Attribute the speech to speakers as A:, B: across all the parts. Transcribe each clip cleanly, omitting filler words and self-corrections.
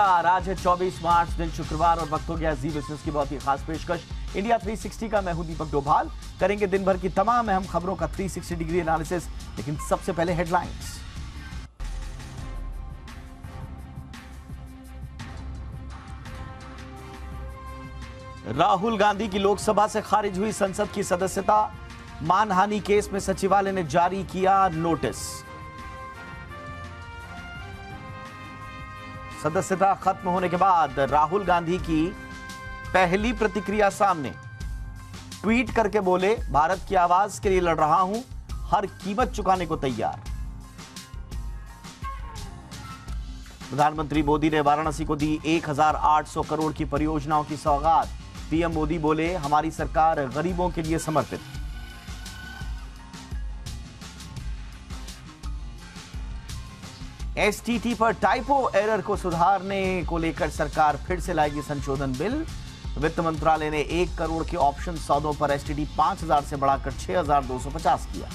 A: आज है 24 मार्च, दिन शुक्रवार और वक्त हो गया जी बिजनेस की बहुत ही खास पेशकश इंडिया 360 का। मैं हूं दीपक डोभाल। करेंगे दिन भर की तमाम अहम खबरों का 360 डिग्री एनालिसिस, लेकिन सबसे पहले हेडलाइंस। राहुल गांधी की लोकसभा से खारिज हुई संसद की सदस्यता। मानहानि केस में सचिवालय ने जारी किया नोटिस। सदस्यता खत्म होने के बाद राहुल गांधी की पहली प्रतिक्रिया सामने। ट्वीट करके बोले, भारत की आवाज के लिए लड़ रहा हूं, हर कीमत चुकाने को तैयार। प्रधानमंत्री मोदी ने वाराणसी को दी 1800 करोड़ की परियोजनाओं की सौगात। पीएम मोदी बोले, हमारी सरकार गरीबों के लिए समर्पित। एसटीटी पर टाइपो एरर को सुधारने को लेकर सरकार फिर से लाएगी संशोधन बिल। वित्त मंत्रालय ने 1 करोड़ के ऑप्शन सौदों पर एसटीटी 5000 से बढ़ाकर 6250 किया।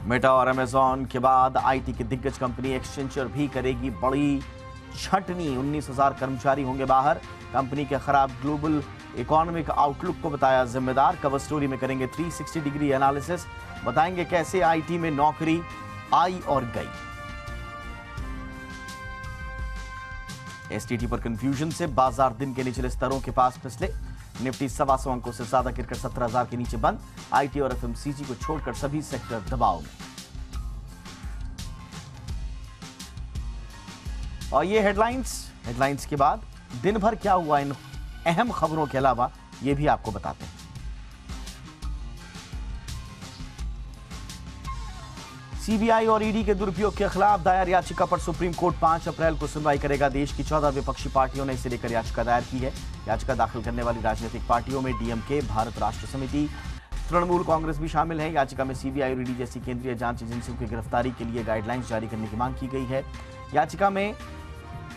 A: मेटा और अमेजॉन के बाद आईटी की दिग्गज कंपनी एक्सेंचर भी करेगी बड़ी छंटनी। 19,000 कर्मचारी होंगे बाहर। कंपनी के खराब ग्लोबल इकोनॉमिक आउटलुक को बताया जिम्मेदार। कवर स्टोरी में करेंगे 360 डिग्री एनालिसिस, बताएंगे कैसे आईटी में नौकरी आई और गई। एसटीटी पर कंफ्यूजन से बाजार दिन के निचले स्तरों के पास फिसले। निफ्टी 125 अंकों से ज्यादा गिरकर 17,000 के नीचे बंद। आईटी और एफएमसीजी को छोड़कर सभी सेक्टर दबाव में। और ये हेडलाइंस के बाद दिन भर क्या हुआ, इन अहम खबरों के अलावा ये भी आपको बताते हैं। सीबीआई और ईडी के दुरुपयोग के खिलाफ दायर याचिका पर सुप्रीम कोर्ट 5 अप्रैल को सुनवाई करेगा। देश की 14 विपक्षी पार्टियों ने इसे लेकर याचिका दायर की है। याचिका दाखिल करने वाली राजनीतिक पार्टियों में डीएमके, भारत राष्ट्र समिति, तृणमूल कांग्रेस भी शामिल है। याचिका में सीबीआई और ईडी जैसी केंद्रीय जांच एजेंसियों की गिरफ्तारी के लिए गाइडलाइंस जारी करने की मांग की गई है। याचिका में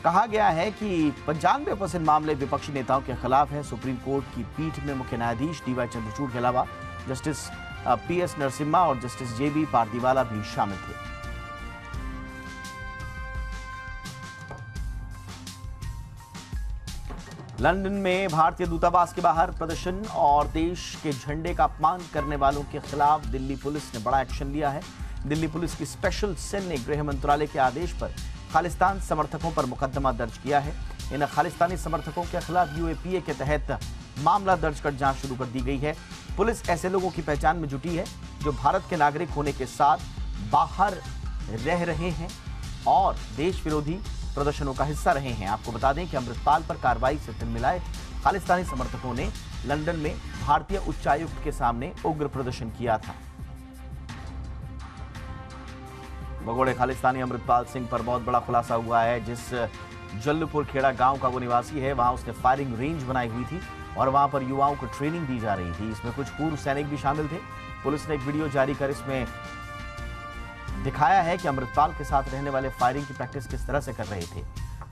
A: कहा गया है कि 95% मामले विपक्षी नेताओं के खिलाफ है। सुप्रीम कोर्ट की पीठ में मुख्य न्यायाधीश डीवाई चंद्रचूड़ के अलावा जस्टिस पीएस नरसिम्हा और जस्टिस जेबी पारदीवाला भी शामिल थे। लंदन में भारतीय दूतावास के बाहर प्रदर्शन और देश के झंडे का अपमान करने वालों के खिलाफ दिल्ली पुलिस ने बड़ा एक्शन लिया है। दिल्ली पुलिस की स्पेशल सेल ने गृह मंत्रालय के आदेश पर खालिस्तान समर्थकों पर मुकदमा दर्ज किया है। इन खालिस्तानी समर्थकों के खिलाफ यूएपीए के तहत मामला दर्ज कर जांच शुरू कर दी गई है। पुलिस ऐसे लोगों की पहचान में जुटी है जो भारत के नागरिक होने के साथ बाहर रह रहे हैं और देश विरोधी प्रदर्शनों का हिस्सा रहे हैं। आपको बता दें कि अमृतपाल पर कार्रवाई से तिलमिलाए खालिस्तानी समर्थकों ने लंदन में भारतीय उच्चायुक्त के सामने उग्र प्रदर्शन किया था। भगोड़े खालिस्तानी अमृतपाल सिंह पर बहुत बड़ा खुलासा हुआ है। जिस जल्लुपुर खेड़ा गांव का वो निवासी है, वहां उसने फायरिंग रेंज बनाई हुई थी और वहां पर युवाओं को ट्रेनिंग दी जा रही थी। इसमें कुछ पूर्व सैनिक भी शामिल थे। पुलिस ने एक वीडियो जारी कर इसमें दिखाया है कि अमृतपाल के साथ रहने वाले फायरिंग की प्रैक्टिस किस तरह से कर रहे थे।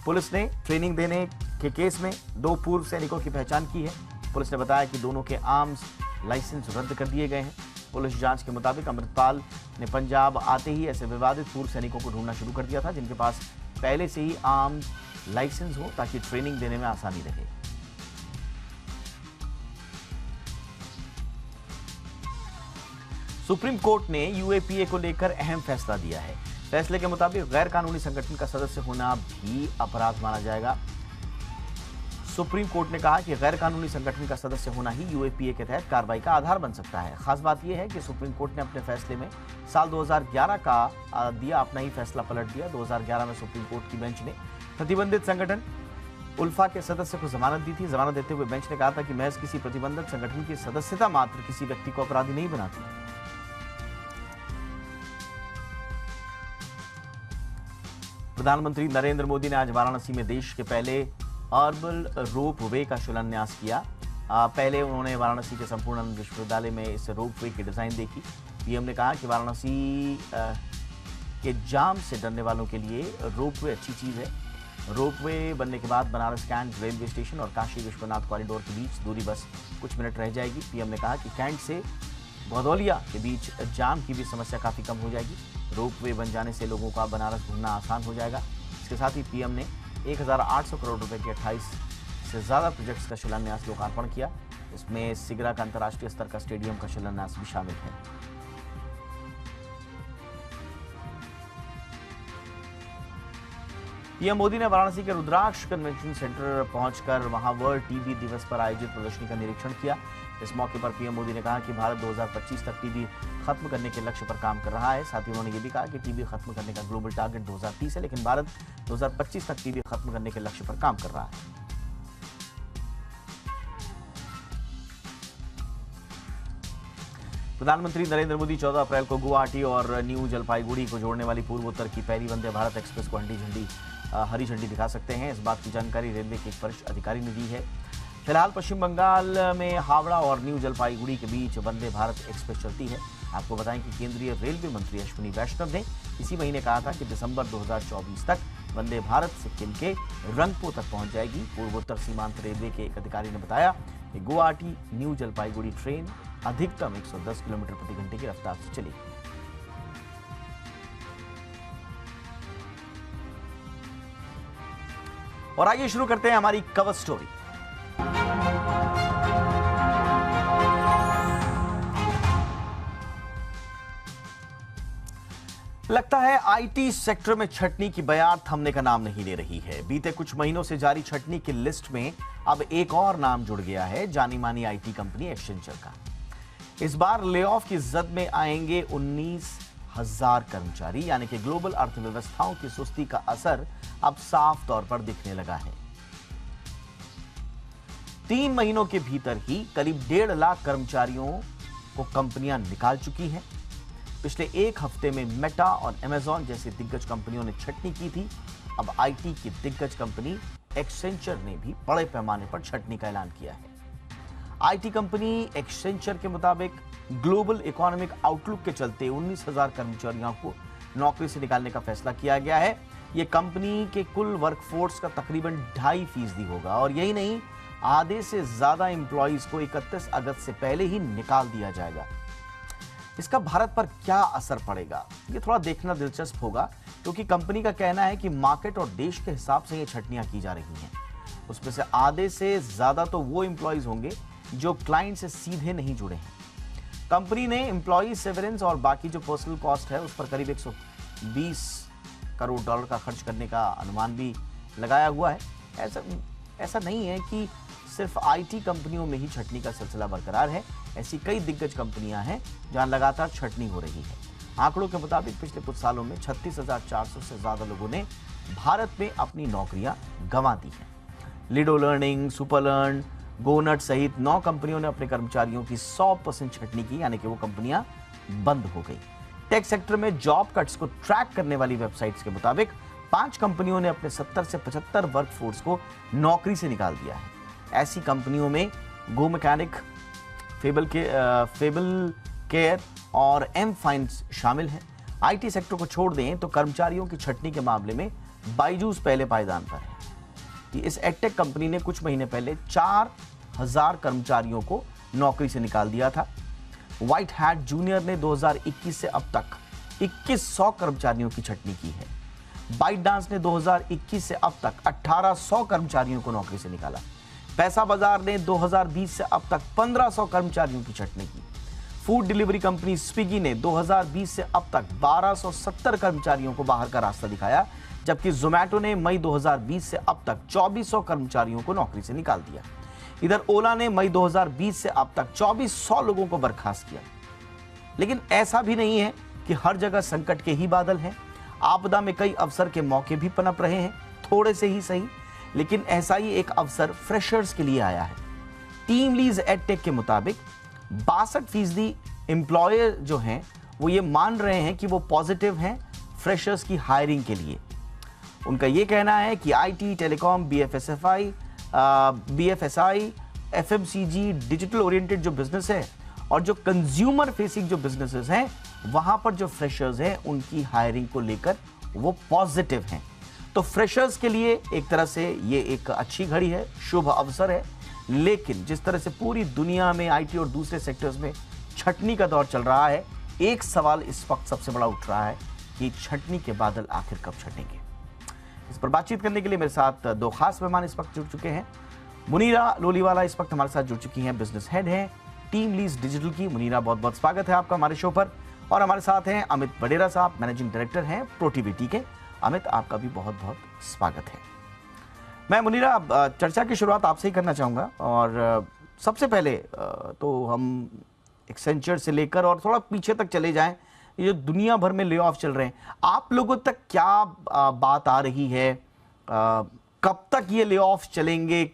A: पुलिस ने ट्रेनिंग देने के केस में 2 पूर्व सैनिकों की पहचान की है। पुलिस ने बताया कि दोनों के आर्म्स लाइसेंस रद्द कर दिए गए हैं। पुलिस जांच के मुताबिक अमृतपाल ने पंजाब आते ही ऐसे विवादित पूर्व सैनिकों को ढूंढना शुरू कर दिया था जिनके पास पहले से ही आर्म्स लाइसेंस हो, ताकि ट्रेनिंग देने में आसानी रहे। सुप्रीम कोर्ट ने यूएपीए को लेकर अहम फैसला दिया है। फैसले के मुताबिक गैर कानूनी संगठन का सदस्य होना भी अपराध माना जाएगा। सुप्रीम कोर्ट ने कहा कि गैर कानूनी संगठन का सदस्य होना ही यूएपीए के तहत कार्रवाई का आधार बन सकता है। खास बात यह है कि सुप्रीम कोर्ट ने अपने फैसले में साल 2011 का दिया अपना ही फैसला पलट दिया। 2011 में सुप्रीम कोर्ट की बेंच ने प्रतिबंधित संगठन उल्फा के सदस्य को जमानत दी थी। जमानत देते हुए बेंच ने कहा था कि महज किसी प्रतिबंधित संगठन की सदस्यता मात्र किसी व्यक्ति को अपराधी नहीं बनाती। प्रधानमंत्री नरेंद्र मोदी ने आज वाराणसी में देश के पहले अर्बन रोप वे का शिलान्यास किया। पहले उन्होंने वाराणसी के संपूर्णानंद विश्वविद्यालय में इस रोप वे की डिजाइन देखी। पीएम ने कहा कि वाराणसी के जाम से डरने वालों के लिए रोप वे अच्छी चीज है। रोप वे बनने के बाद बनारस कैंट रेलवे स्टेशन और काशी विश्वनाथ कॉरिडोर के बीच दूरी बस कुछ मिनट रह जाएगी। पीएम ने कहा कि कैंट से भदौलिया के बीच जाम की भी समस्या काफ़ी कम हो जाएगी। रोपवे बन जाने से लोगों का बनारस घूमना आसान हो जाएगा। इसके साथ ही पीएम ने 1,800 करोड़ रुपए के 28 से ज़्यादा प्रोजेक्ट्स का शिलान्यास लोकार्पण किया। इसमें सिगरा का अंतर्राष्ट्रीय स्तर का स्टेडियम का शिलान्यास भी शामिल है। पीएम मोदी ने वाराणसी के रुद्राक्ष कन्वेंशन सेंटर पहुंचकर वहां वर्ल्ड टीबी दिवस पर आयोजित प्रदर्शनी का निरीक्षण किया। इस मौके पर पीएम मोदी ने कहा कि भारत 2025 तक टीबी खत्म करने के लक्ष्य पर काम कर रहा है। साथ ही उन्होंने ये भी कहा कि टीबी खत्म करने का ग्लोबल टारगेट 2030 है, लेकिन भारत 2025 तक टीबी खत्म करने के लक्ष्य पर काम कर रहा है। प्रधानमंत्री नरेंद्र मोदी 14 अप्रैल को गुवाहाटी और न्यू जलपाईगुड़ी को जोड़ने वाली पूर्वोत्तर की पहली वंदे भारत एक्सप्रेस को हरी झंडी दिखा सकते हैं। इस बात की जानकारी रेलवे के एक वरिष्ठ अधिकारी ने दी है। फिलहाल पश्चिम बंगाल में हावड़ा और न्यू जलपाईगुड़ी के बीच वंदे भारत एक्सप्रेस चलती है। आपको बताएं कि केंद्रीय रेलवे मंत्री अश्विनी वैष्णव ने इसी महीने कहा था कि दिसंबर 2024 तक वंदे भारत सिक्किम के रंगपो तक पहुंच जाएगी। पूर्वोत्तर सीमांत रेलवे के एक अधिकारी ने बताया कि गुवाहाटी न्यू जलपाईगुड़ी ट्रेन अधिकतम 110 किलोमीटर प्रति घंटे की रफ्तार से चलेगी। और आइए शुरू करते हैं हमारी कवर स्टोरी। लगता है आईटी सेक्टर में छटनी की बयार थमने का नाम नहीं ले रही है। बीते कुछ महीनों से जारी छटनी की लिस्ट में अब एक और नाम जुड़ गया है, जानी मानी आईटी कंपनी एक्सेंचर का। इस बार ले ऑफ की जद में आएंगे 19,000 कर्मचारी, यानी कि ग्लोबल अर्थव्यवस्थाओं की सुस्ती का असर अब साफ तौर पर दिखने लगा है। 3 महीनों के भीतर ही करीब 1.5 लाख कर्मचारियों को कंपनियां निकाल चुकी हैं। पिछले एक हफ्ते में मेटा और अमेजॉन जैसी दिग्गज कंपनियों ने छटनी की थी। अब आईटी की दिग्गज कंपनी एक्सेंचर ने भी बड़े पैमाने पर छटनी का ऐलान किया है। आईटी कंपनी एक्सेंचर के मुताबिक ग्लोबल इकोनॉमिक आउटलुक के चलते 19,000 कर्मचारियों को नौकरी से निकालने का फैसला किया गया है। यह कंपनी के कुल वर्कफोर्स का तकरीबन 2.5% होगा। और यही नहीं, आधे से ज्यादा एम्प्लॉइज को 31 अगस्त से पहले ही निकाल दिया जाएगा। इसका भारत पर क्या असर पड़ेगा, ये थोड़ा देखना दिलचस्प होगा, क्योंकि कंपनी का कहना है कि मार्केट और देश के हिसाब से ये छटनियां की जा रही हैं। उसमें से आधे से ज्यादा तो वो एम्प्लॉइज होंगे जो क्लाइंट से सीधे नहीं जुड़े हैं। कंपनी ने एम्प्लॉई सेवरेंस और बाकी जो पर्सनल कॉस्ट है उस पर करीब 120 करोड़ डॉलर का खर्च करने का अनुमान भी लगाया हुआ है। ऐसा नहीं है कि सिर्फ आईटी कंपनियों में ही छटनी का सिलसिला बरकरार है। ऐसी कई दिग्गज कंपनियां हैं जहां लगातार छटनी हो रही है। आंकड़ों के मुताबिक पिछले कुछ सालों में 36,400 से ज्यादा लोगों ने भारत में अपनी नौकरियां गंवा दी हैं। लिडो लर्निंग, सुपरलर्न, गोनट सहित 9 कंपनियों ने अपने कर्मचारियों की 100% छटनी की, यानी कि वो कंपनियां बंद हो गई। टेक सेक्टर में जॉब कट्स को ट्रैक करने वाली वेबसाइट्स के मुताबिक 5 कंपनियों ने अपने 70 से 75 वर्कफोर्स को नौकरी से निकाल दिया है। ऐसी कंपनियों में गो मैकेनिक, फेबल केयर और एम फाइन्स शामिल हैं। आईटी सेक्टर को छोड़ दें तो कर्मचारियों की छटनी के मामले में बायजूस पहले पायदान पर है। इस एडटेक कंपनी ने कुछ महीने पहले 4,000 कर्मचारियों को नौकरी से निकाल दिया था। व्हाइट हैट जूनियर ने 2021 से अब तक 2100 कर्मचारियों की छटनी की है। बाइट डांस ने 2021 से अब तक 1800 कर्मचारियों को नौकरी से निकाला। पैसा बाजार ने 2020 से अब तक 1500 कर्मचारियों की छटनी की। फूड डिलीवरी कंपनी स्विगी ने 2020 से अब तक 1270 कर्मचारियों को बाहर का रास्ता दिखाया, जबकि जोमैटो ने मई 2020 से अब तक 2400 कर्मचारियों को नौकरी से निकाल दिया। इधर ओला ने मई 2020 से अब तक 2400 लोगों को बर्खास्त किया। लेकिन ऐसा भी नहीं है कि हर जगह संकट के ही बादल हैं। आपदा में कई अवसर के मौके भी पनप रहे हैं, थोड़े से ही सही, लेकिन ऐसा ही एक अवसर फ्रेशर्स के लिए आया है। टीम लीज एडटेक के मुताबिक 62% एम्प्लॉयर जो हैं वो ये मान रहे हैं कि वो पॉजिटिव हैं फ्रेशर्स की हायरिंग के लिए। उनका ये कहना है कि IT, telecom, BFSI, FMCG, digital oriented जो बिजनेस है और जो कंज्यूमर फेसिंग जो बिजनेसेस हैं, वहां पर जो फ्रेशर्स हैं उनकी हायरिंग को लेकर वो पॉजिटिव हैं। तो फ्रेशर्स के लिए एक तरह से ये एक अच्छी घड़ी है, शुभ अवसर है। लेकिन जिस तरह से पूरी दुनिया में आईटी और दूसरे सेक्टर्स में छटनी का दौर चल रहा है। एक सवाल इस वक्त सबसे बड़ा उठ रहा है कि छटनी के बादल आखिर कब छटेंगे। इस पर बातचीत करने के लिए मेरे साथ दो खास मेहमान इस वक्त जुड़ चुके हैं। मुनीरा लोलीवाला इस वक्त हमारे साथ जुड़ चुकी हैं, बिजनेस हेड हैं टीम लीज डिजिटल की। मुनीरा, बहुत बहुत स्वागत है आपका हमारे शो पर। और हमारे साथ हैं अमित बडेरा साहब, मैनेजिंग डायरेक्टर हैं प्रोटिविटी के। अमित, आपका भी बहुत बहुत स्वागत है। मैं मुनीरा चर्चा की शुरुआत आपसे ही करना चाहूँगा और सबसे पहले तो हम एक्सेंचर से लेकर और थोड़ा पीछे तक चले जाएं। ये दुनिया भर में ले ऑफ चल रहे हैं, आप लोगों तक क्या बात आ रही है? कब तक ये ले ऑफ चलेंगे?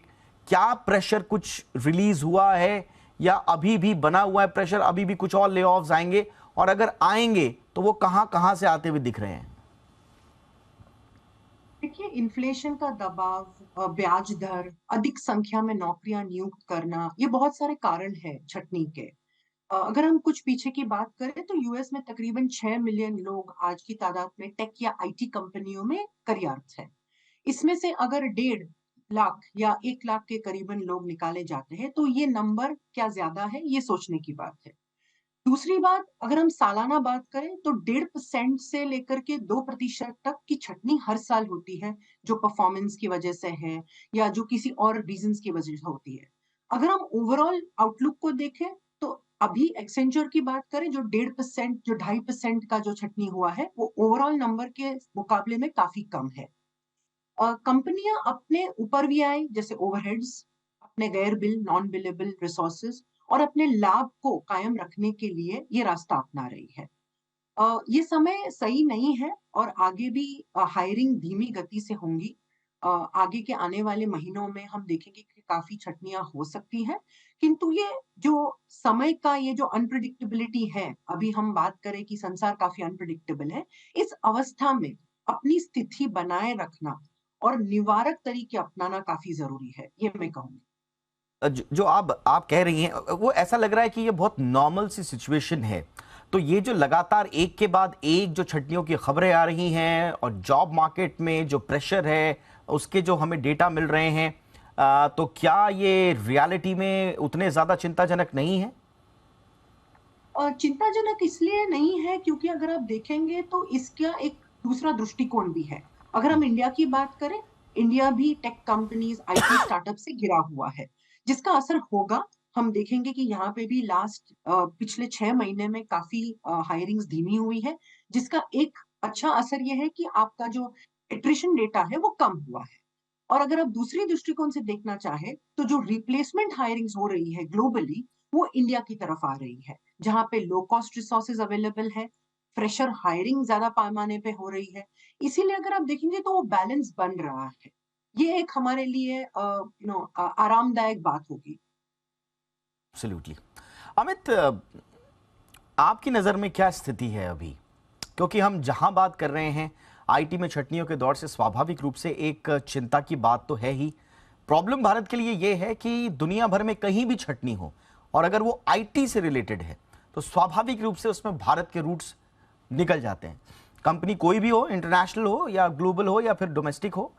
A: क्या प्रेशर कुछ रिलीज हुआ है या अभी भी बना हुआ है प्रेशर, अभी भी कुछ और ले ऑफ्स आएंगे? और अगर आएंगे तो वो कहां कहां से आते हुए दिख रहे हैं?
B: देखिए, इन्फ्लेशन का दबाव, ब्याज दर, अधिक संख्या में नौकरियां नियुक्त करना, ये बहुत सारे कारण है छटनी के। अगर हम कुछ पीछे की बात करें तो यूएस में तकरीबन 6 मिलियन लोग आज की तादाद में टेक या आईटी कंपनियों में कार्यरत हैं। इसमें से अगर 1.5 लाख या 1 लाख के करीबन लोग निकाले जाते हैं तो ये नंबर क्या ज्यादा है, ये सोचने की बात है। दूसरी बात, अगर हम सालाना बात करें तो 1.5% से लेकर के 2% तक की छटनी हर साल होती है, जो परफॉर्मेंस की वजह से है या जो किसी और रीजंस की वजह से होती है। अगर हम ओवरऑल आउटलुक को देखें तो अभी एक्सेंचर की बात करें, जो 1.5%, जो 2.5% का जो छटनी हुआ है, वो ओवरऑल नंबर के मुकाबले में काफी कम है। कंपनियां अपने ऊपर भी आए, जैसे ओवरहेड्स, अपने गैर बिल नॉन बिलेबल रिसोर्सेज और अपने लाभ को कायम रखने के लिए ये रास्ता अपना रही है। ये समय सही नहीं है और आगे भी हायरिंग धीमी गति से होंगी। आगे के आने वाले महीनों में हम देखेंगे कि काफी छटनियां हो सकती हैं, किंतु ये जो समय का ये जो अनप्रिडिक्टेबिलिटी है, अभी हम बात करें कि संसार काफी अनप्रिडिक्टेबल है, इस अवस्था में अपनी स्थिति बनाए रखना और निवारक तरीके अपनाना काफी जरूरी है, ये मैं कहूंगी।
A: जो आप कह रही हैं वो ऐसा लग रहा है कि ये बहुत नॉर्मल सी सिचुएशन है। तो ये जो लगातार एक के बाद एक जो छटनियों की खबरें आ रही हैं और जॉब मार्केट में जो प्रेशर है उसके जो हमें डेटा मिल रहे हैं, तो क्या ये रियलिटी में उतने ज्यादा चिंताजनक नहीं है?
B: और चिंताजनक इसलिए नहीं है क्योंकि अगर आप देखेंगे तो इसका एक दूसरा दृष्टिकोण भी है। अगर हम इंडिया की बात करें, इंडिया भी टेक कंपनीज, आईटी स्टार्टअप से घिरा हुआ है, जिसका असर होगा। हम देखेंगे कि यहाँ पे भी पिछले 6 महीने में काफी हायरिंग्स धीमी हुई है, जिसका एक अच्छा असर यह है कि आपका जो एट्रिशन डेटा है वो कम हुआ है। और अगर आप दूसरी दृष्टिकोण से देखना चाहे तो जो रिप्लेसमेंट हायरिंग्स हो रही है ग्लोबली, वो इंडिया की तरफ आ रही है, जहां पे लो कॉस्ट रिसोर्सेज अवेलेबल है, फ्रेशर हायरिंग ज्यादा पैमाने पे हो रही है। इसीलिए अगर आप देखेंगे तो वो बैलेंस बन रहा है। ये एक हमारे लिए आरामदायक बात होगी।
A: एब्सोल्युटली। अमित, आपकी नज़र में क्या स्थिति है अभी? क्योंकि हम जहां बात कर रहे हैं आईटी में छटनियों के दौर से, स्वाभाविक रूप से एक चिंता की बात तो है ही। प्रॉब्लम भारत के लिए यह है कि दुनिया भर में कहीं भी छटनी हो और अगर वो आईटी से रिलेटेड है तो स्वाभाविक रूप से उसमें भारत के रूट्स निकल जाते हैं। कंपनी कोई भी हो, इंटरनेशनल हो या ग्लोबल हो या फिर डोमेस्टिक हो,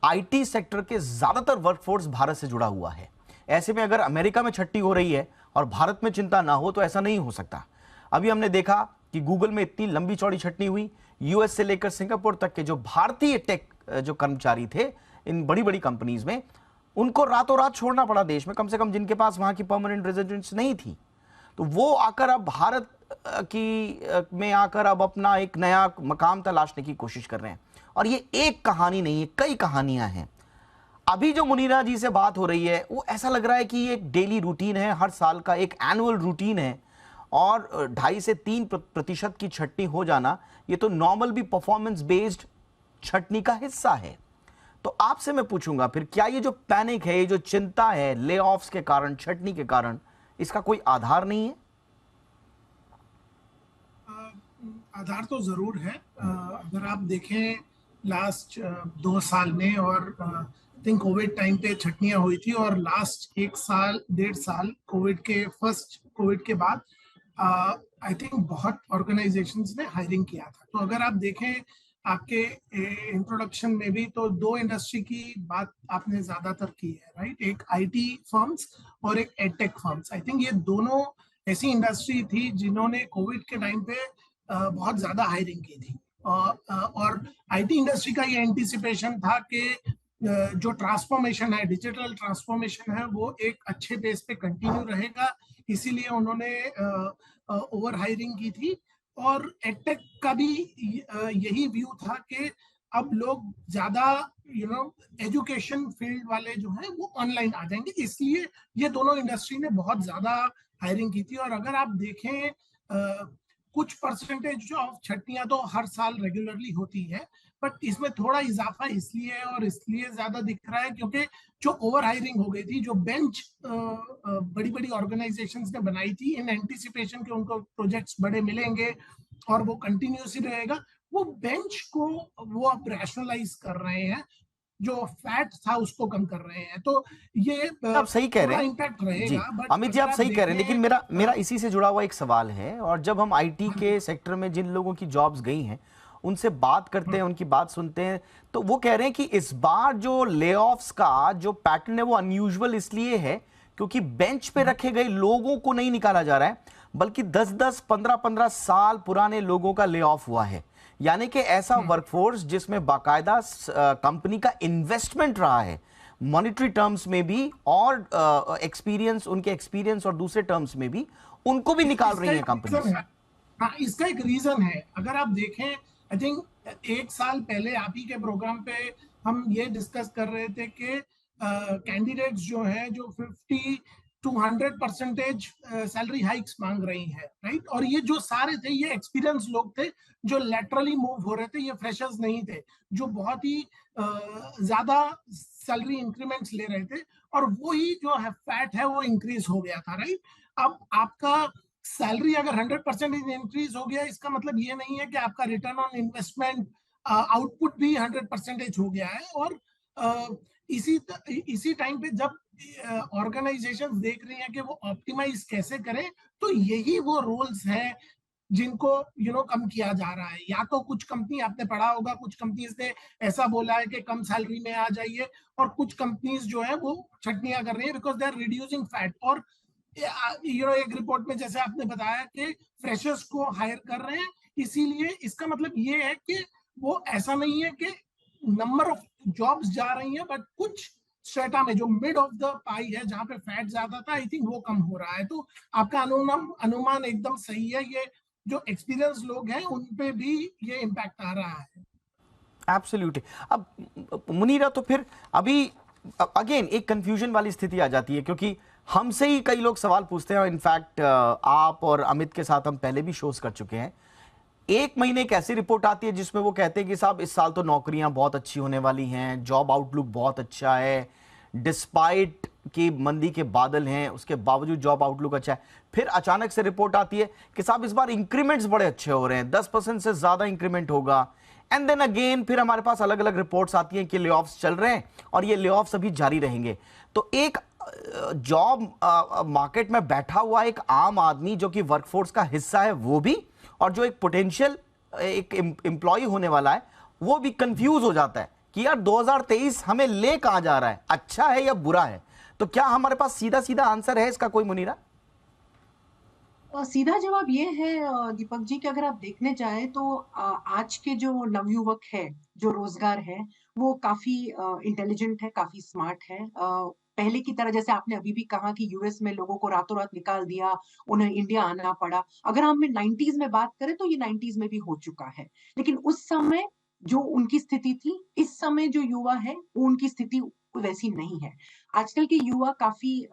A: आईटी सेक्टर के ज्यादातर वर्कफोर्स भारत से जुड़ा हुआ है। ऐसे में अगर अमेरिका में छट्टी हो रही है और भारत में चिंता ना हो तो ऐसा नहीं हो सकता। अभी हमने देखा कि गूगल में इतनी लंबी चौड़ी छटनी हुई, यूएस से लेकर सिंगापुर तक के जो भारतीय टेक जो कर्मचारी थे इन बड़ी बड़ी कंपनीज में, उनको रातों रात छोड़ना पड़ा देश में, कम से कम जिनके पास वहां की परमानेंट रेजिडेंस नहीं थी। तो वो आकर अब भारत में आकर अब अपना एक नया मकाम तलाशने की कोशिश कर रहे हैं। और ये एक कहानी नहीं है, कई कहानियां हैं। अभी जो मुनीरा जी से बात हो रही है वो ऐसा लग रहा है कि ये एक डेली रूटीन है, हर साल का एक एनुअल रूटीन है और 2.5 से 3% की छटनी हो जाना ये तो नॉर्मल भी परफॉर्मेंस बेस्ड छटनी का हिस्सा है। तो आपसे मैं पूछूंगा फिर, क्या ये जो पैनिक है, ये जो चिंता है ले ऑफ्स के कारण, छटनी के कारण, इसका कोई आधार नहीं है?
C: आधार तो जरूर है। अगर आप देखें लास्ट 2 साल में, और थिंक कोविड टाइम पे छटनियां हुई थी, और लास्ट 1 साल 1.5 साल कोविड के बाद आई थिंक बहुत ऑर्गेनाइजेशंस ने हायरिंग किया था। तो अगर आप देखें आपके इंट्रोडक्शन में भी, तो 2 इंडस्ट्री की बात आपने ज्यादातर की है, राइट? एक आईटी फर्म्स और एक एडटेक फर्म्स। आई थिंक ये दोनों ऐसी इंडस्ट्री थी जिन्होंने कोविड के टाइम पे बहुत ज्यादा हायरिंग की थी। और आईटी इंडस्ट्री का ये एंटिसिपेशन था कि जो ट्रांसफॉर्मेशन है, डिजिटल ट्रांसफॉर्मेशन है, वो एक अच्छे पेस पे कंटिन्यू रहेगा, इसीलिए उन्होंने ओवर हायरिंग की थी। और एडटेक का भी यही व्यू था कि अब लोग ज्यादा एजुकेशन फील्ड वाले जो हैं वो ऑनलाइन आ जाएंगे, इसलिए ये दोनों इंडस्ट्री ने बहुत ज्यादा हायरिंग की थी। और अगर आप देखें कुछ परसेंटेज ऑफ छट्टियां तो हर साल रेगुलरली होती है, बट इसमें थोड़ा इजाफा इसलिए है और इसलिए ज्यादा दिख रहा है क्योंकि जो ओवर हायरिंग हो गई थी, जो बेंच बड़ी बड़ी ऑर्गेनाइजेशंस ने बनाई थी इन एंटिसिपेशन के उनको प्रोजेक्ट्स बड़े मिलेंगे और वो कंटिन्यूसली रहेगा, वो बेंच को वो अब रैशनलाइज कर रहे हैं, जो फैट था उसको कम कर रहे हैं। तो ये
A: आप सही कह रहे
C: थोड़ा
A: हैं
C: इम्पैक्ट
A: जी
C: रहेगा। बट
A: अमित जी, आप सही कह रहे हैं, लेकिन मेरा मेरा
C: देखें,
A: इसी से जुड़ा हुआ एक सवाल है। और जब हम आईटी के सेक्टर में जिन लोगों की जॉब्स गई हैं उनसे बात करते हैं, उनकी बात सुनते हैं, तो वो कह रहे हैं कि इस बार जो लेऑफ्स का जो पैटर्न है वो अनयूजुअल इसलिए है क्योंकि बेंच पे रखे गए लोगों को नहीं निकाला जा रहा है, बल्कि 10-10, 15-15 साल पुराने लोगों का ले ऑफ हुआ है। यानी कि ऐसा वर्कफोर्स जिसमें बाकायदा कंपनी का इन्वेस्टमेंट रहा है, मॉनेटरी टर्म्स में भी और एक्सपीरियंस, उनके एक्सपीरियंस और दूसरे टर्म्स में भी, उनको भी निकाल रही है कंपनी।
C: हाँ, इसका एक रीजन है। अगर आप देखें, आई थिंक 1 साल पहले आप ही के प्रोग्राम पे हम ये डिस्कस कर रहे थे कि कैंडिडेट्स जो है जो 50 to 100% सैलरी हाइक्स मांग रही है, राइट। और ये जो सारे थे ये एक्सपीरियंस लोग थे जो लेटरली मूव हो रहे थे, ये फ्रेशर्स नहीं थे जो बहुत ही ज्यादा सैलरी इंक्रीमेंट्स ले रहे थे, और वो ही जो है फैट है वो इंक्रीज हो गया था, राइट। अब आपका सैलरी अगर 100% इंक्रीज हो गया, इसका मतलब ये नहीं है कि आपका रिटर्न ऑन इन्वेस्टमेंट आउटपुट भी 100% हो गया है। और इसी टाइम पे जब ऑर्गेनाइजेशन देख रही हैं कि वो ऑप्टिमाइज कैसे करें, तो यही वो रोल्स हैं जिनको कम किया जा रहा है। या तो कुछ कंपनी, आपने पढ़ा होगा, कुछ कंपनीज ने ऐसा बोला है कि कम सैलरी में आ जाइए, और कुछ कंपनीज जो है वो छटनियां कर रही है because they are reducing fat. और एक रिपोर्ट में जैसे आपने बताया कि फ्रेशर्स को हायर कर रहे हैं, इसीलिए इसका मतलब ये है कि वो ऐसा नहीं है कि नंबर ऑफ जॉब्स जा रही हैं, बट कुछ स्ट्रेटा में जो मिड ऑफ द पाई है जहां पे फैट ज्यादा था, आई थिंक वो कम हो रहा है। तो आपका अनुमान एकदम सही है। ये जो एक्सपीरियंस लोग हैं उन पे भी ये इम्पैक्ट आ रहा है।
A: एब्सोल्युटली। अब मुनीरा, तो फिर अभी अगेन एक कंफ्यूजन वाली स्थिति आ जाती है क्योंकि हमसे ही कई लोग सवाल पूछते हैं। इनफैक्ट आप और अमित के साथ हम पहले भी शोज कर चुके हैं। एक महीने एक ऐसी रिपोर्ट आती है जिसमें वो कहते हैं कि साहब इस साल तो नौकरियां बहुत अच्छी होने वाली हैं, जॉब आउटलुक बहुत अच्छा है, डिस्पाइट कि मंदी के बादल हैं उसके बावजूद जॉब आउटलुक अच्छा है। फिर अचानक से रिपोर्ट आती है कि साहब इस बार इंक्रीमेंट्स बड़े अच्छे हो रहे हैं, 10% से ज्यादा इंक्रीमेंट होगा। एंड देन अगेन फिर हमारे पास अलग अलग रिपोर्ट्स आती हैं कि लेऑफ्स चल रहे हैं और ये लेऑफ्स अभी जारी रहेंगे। तो एक जॉब मार्केट में बैठा हुआ एक आम आदमी जो कि वर्कफोर्स का हिस्सा है वो भी, और जो एक पोटेंशियल एक एम्प्लॉय होने वाला है वो भी कंफ्यूज हो जाता है कि यार 2023 हमें ले कहां जा रहा है, अच्छा है या बुरा है। तो क्या हमारे पास सीधा सीधा आंसर है इसका कोई, मुनीरा?
B: सीधा जवाब ये है दीपक जी कि अगर आप देखने जाए तो आज के जो नवयुवक है, जो रोजगार है, वो काफी इंटेलिजेंट है, काफी स्मार्ट है। पहले की तरह जैसे आपने अभी भी कहा कि यूएस में लोगों को रातों रात निकाल दिया, उन्हें इंडिया आना पड़ा। अगर हम 90s में बात करें तो ये 90s में भी हो चुका है, लेकिन उस समय जो उनकी स्थिति थी, इस समय जो युवा है वो उनकी स्थिति वैसी नहीं है। आजकल के युवा काफी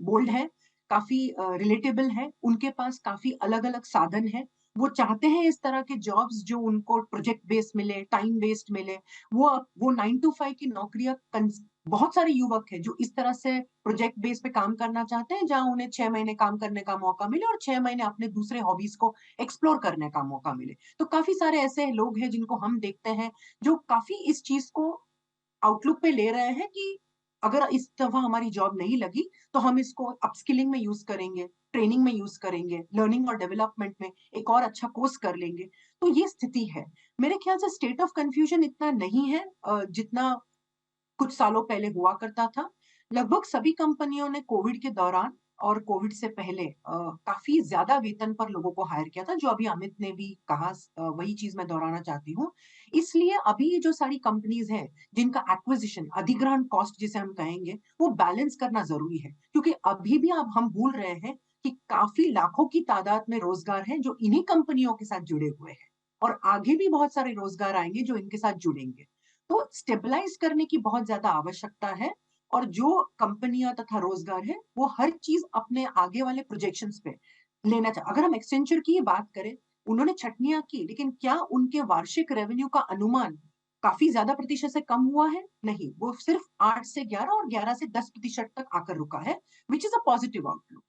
B: बोल्ड है, काफी रिलेटेबल है, उनके पास काफी अलग अलग साधन है। वो चाहते हैं इस तरह के जॉब्स जो उनको प्रोजेक्ट बेस्ड मिले, टाइम बेस्ड मिले। वो 9 to 5 की नौकरियां, बहुत सारे युवक हैं जो इस तरह से प्रोजेक्ट बेस पे काम करना चाहते हैं, जहां उन्हें 6 महीने काम करने का मौका मिले और 6 महीने अपने दूसरे हॉबीज को एक्सप्लोर करने का मौका मिले। तो काफी सारे ऐसे लोग हैं जिनको हम देखते हैं जो काफी इस चीज को आउटलुक पे ले रहे हैं कि अगर इस दफा हमारी जॉब नहीं लगी तो हम इसको अपस्किलिंग में यूज करेंगे, ट्रेनिंग में यूज करेंगे, लर्निंग और डेवलपमेंट में एक और अच्छा कोर्स कर लेंगे। तो ये स्थिति है। मेरे ख्याल से स्टेट ऑफ कंफ्यूजन इतना नहीं है जितना कुछ सालों पहले हुआ करता था। लगभग सभी कंपनियों ने कोविड के दौरान और कोविड से पहले काफी ज्यादा वेतन पर लोगों को हायर किया था, जो अभी अमित ने भी कहा, वही चीज मैं दोहराना चाहती हूँ। इसलिए अभी ये जो सारी कंपनीज हैं जिनका एक्विजिशन, अधिग्रहण कॉस्ट जिसे हम कहेंगे, वो बैलेंस करना जरूरी है, क्योंकि अभी भी अब हम भूल रहे हैं कि काफी लाखों की तादाद में रोजगार हैं जो इन्हीं कंपनियों के साथ जुड़े हुए हैं, और आगे भी बहुत सारे रोजगार आएंगे जो इनके साथ जुड़ेंगे। तो स्टेबलाइज करने की बहुत ज्यादा आवश्यकता है, और जो कंपनियां तथा रोजगार है वो हर चीज अपने आगे वाले प्रोजेक्शंस पे लेना चाहिए। अगर हम एक्सेंचर की ही बात करें, उन्होंने छटनियां की, लेकिन क्या उनके वार्षिक रेवेन्यू का अनुमान काफी ज्यादा प्रतिशत से कम हुआ है? नहीं, वो सिर्फ 8 से 11 और 11 से 10% तक आकर रुका है, which is a positive outlook.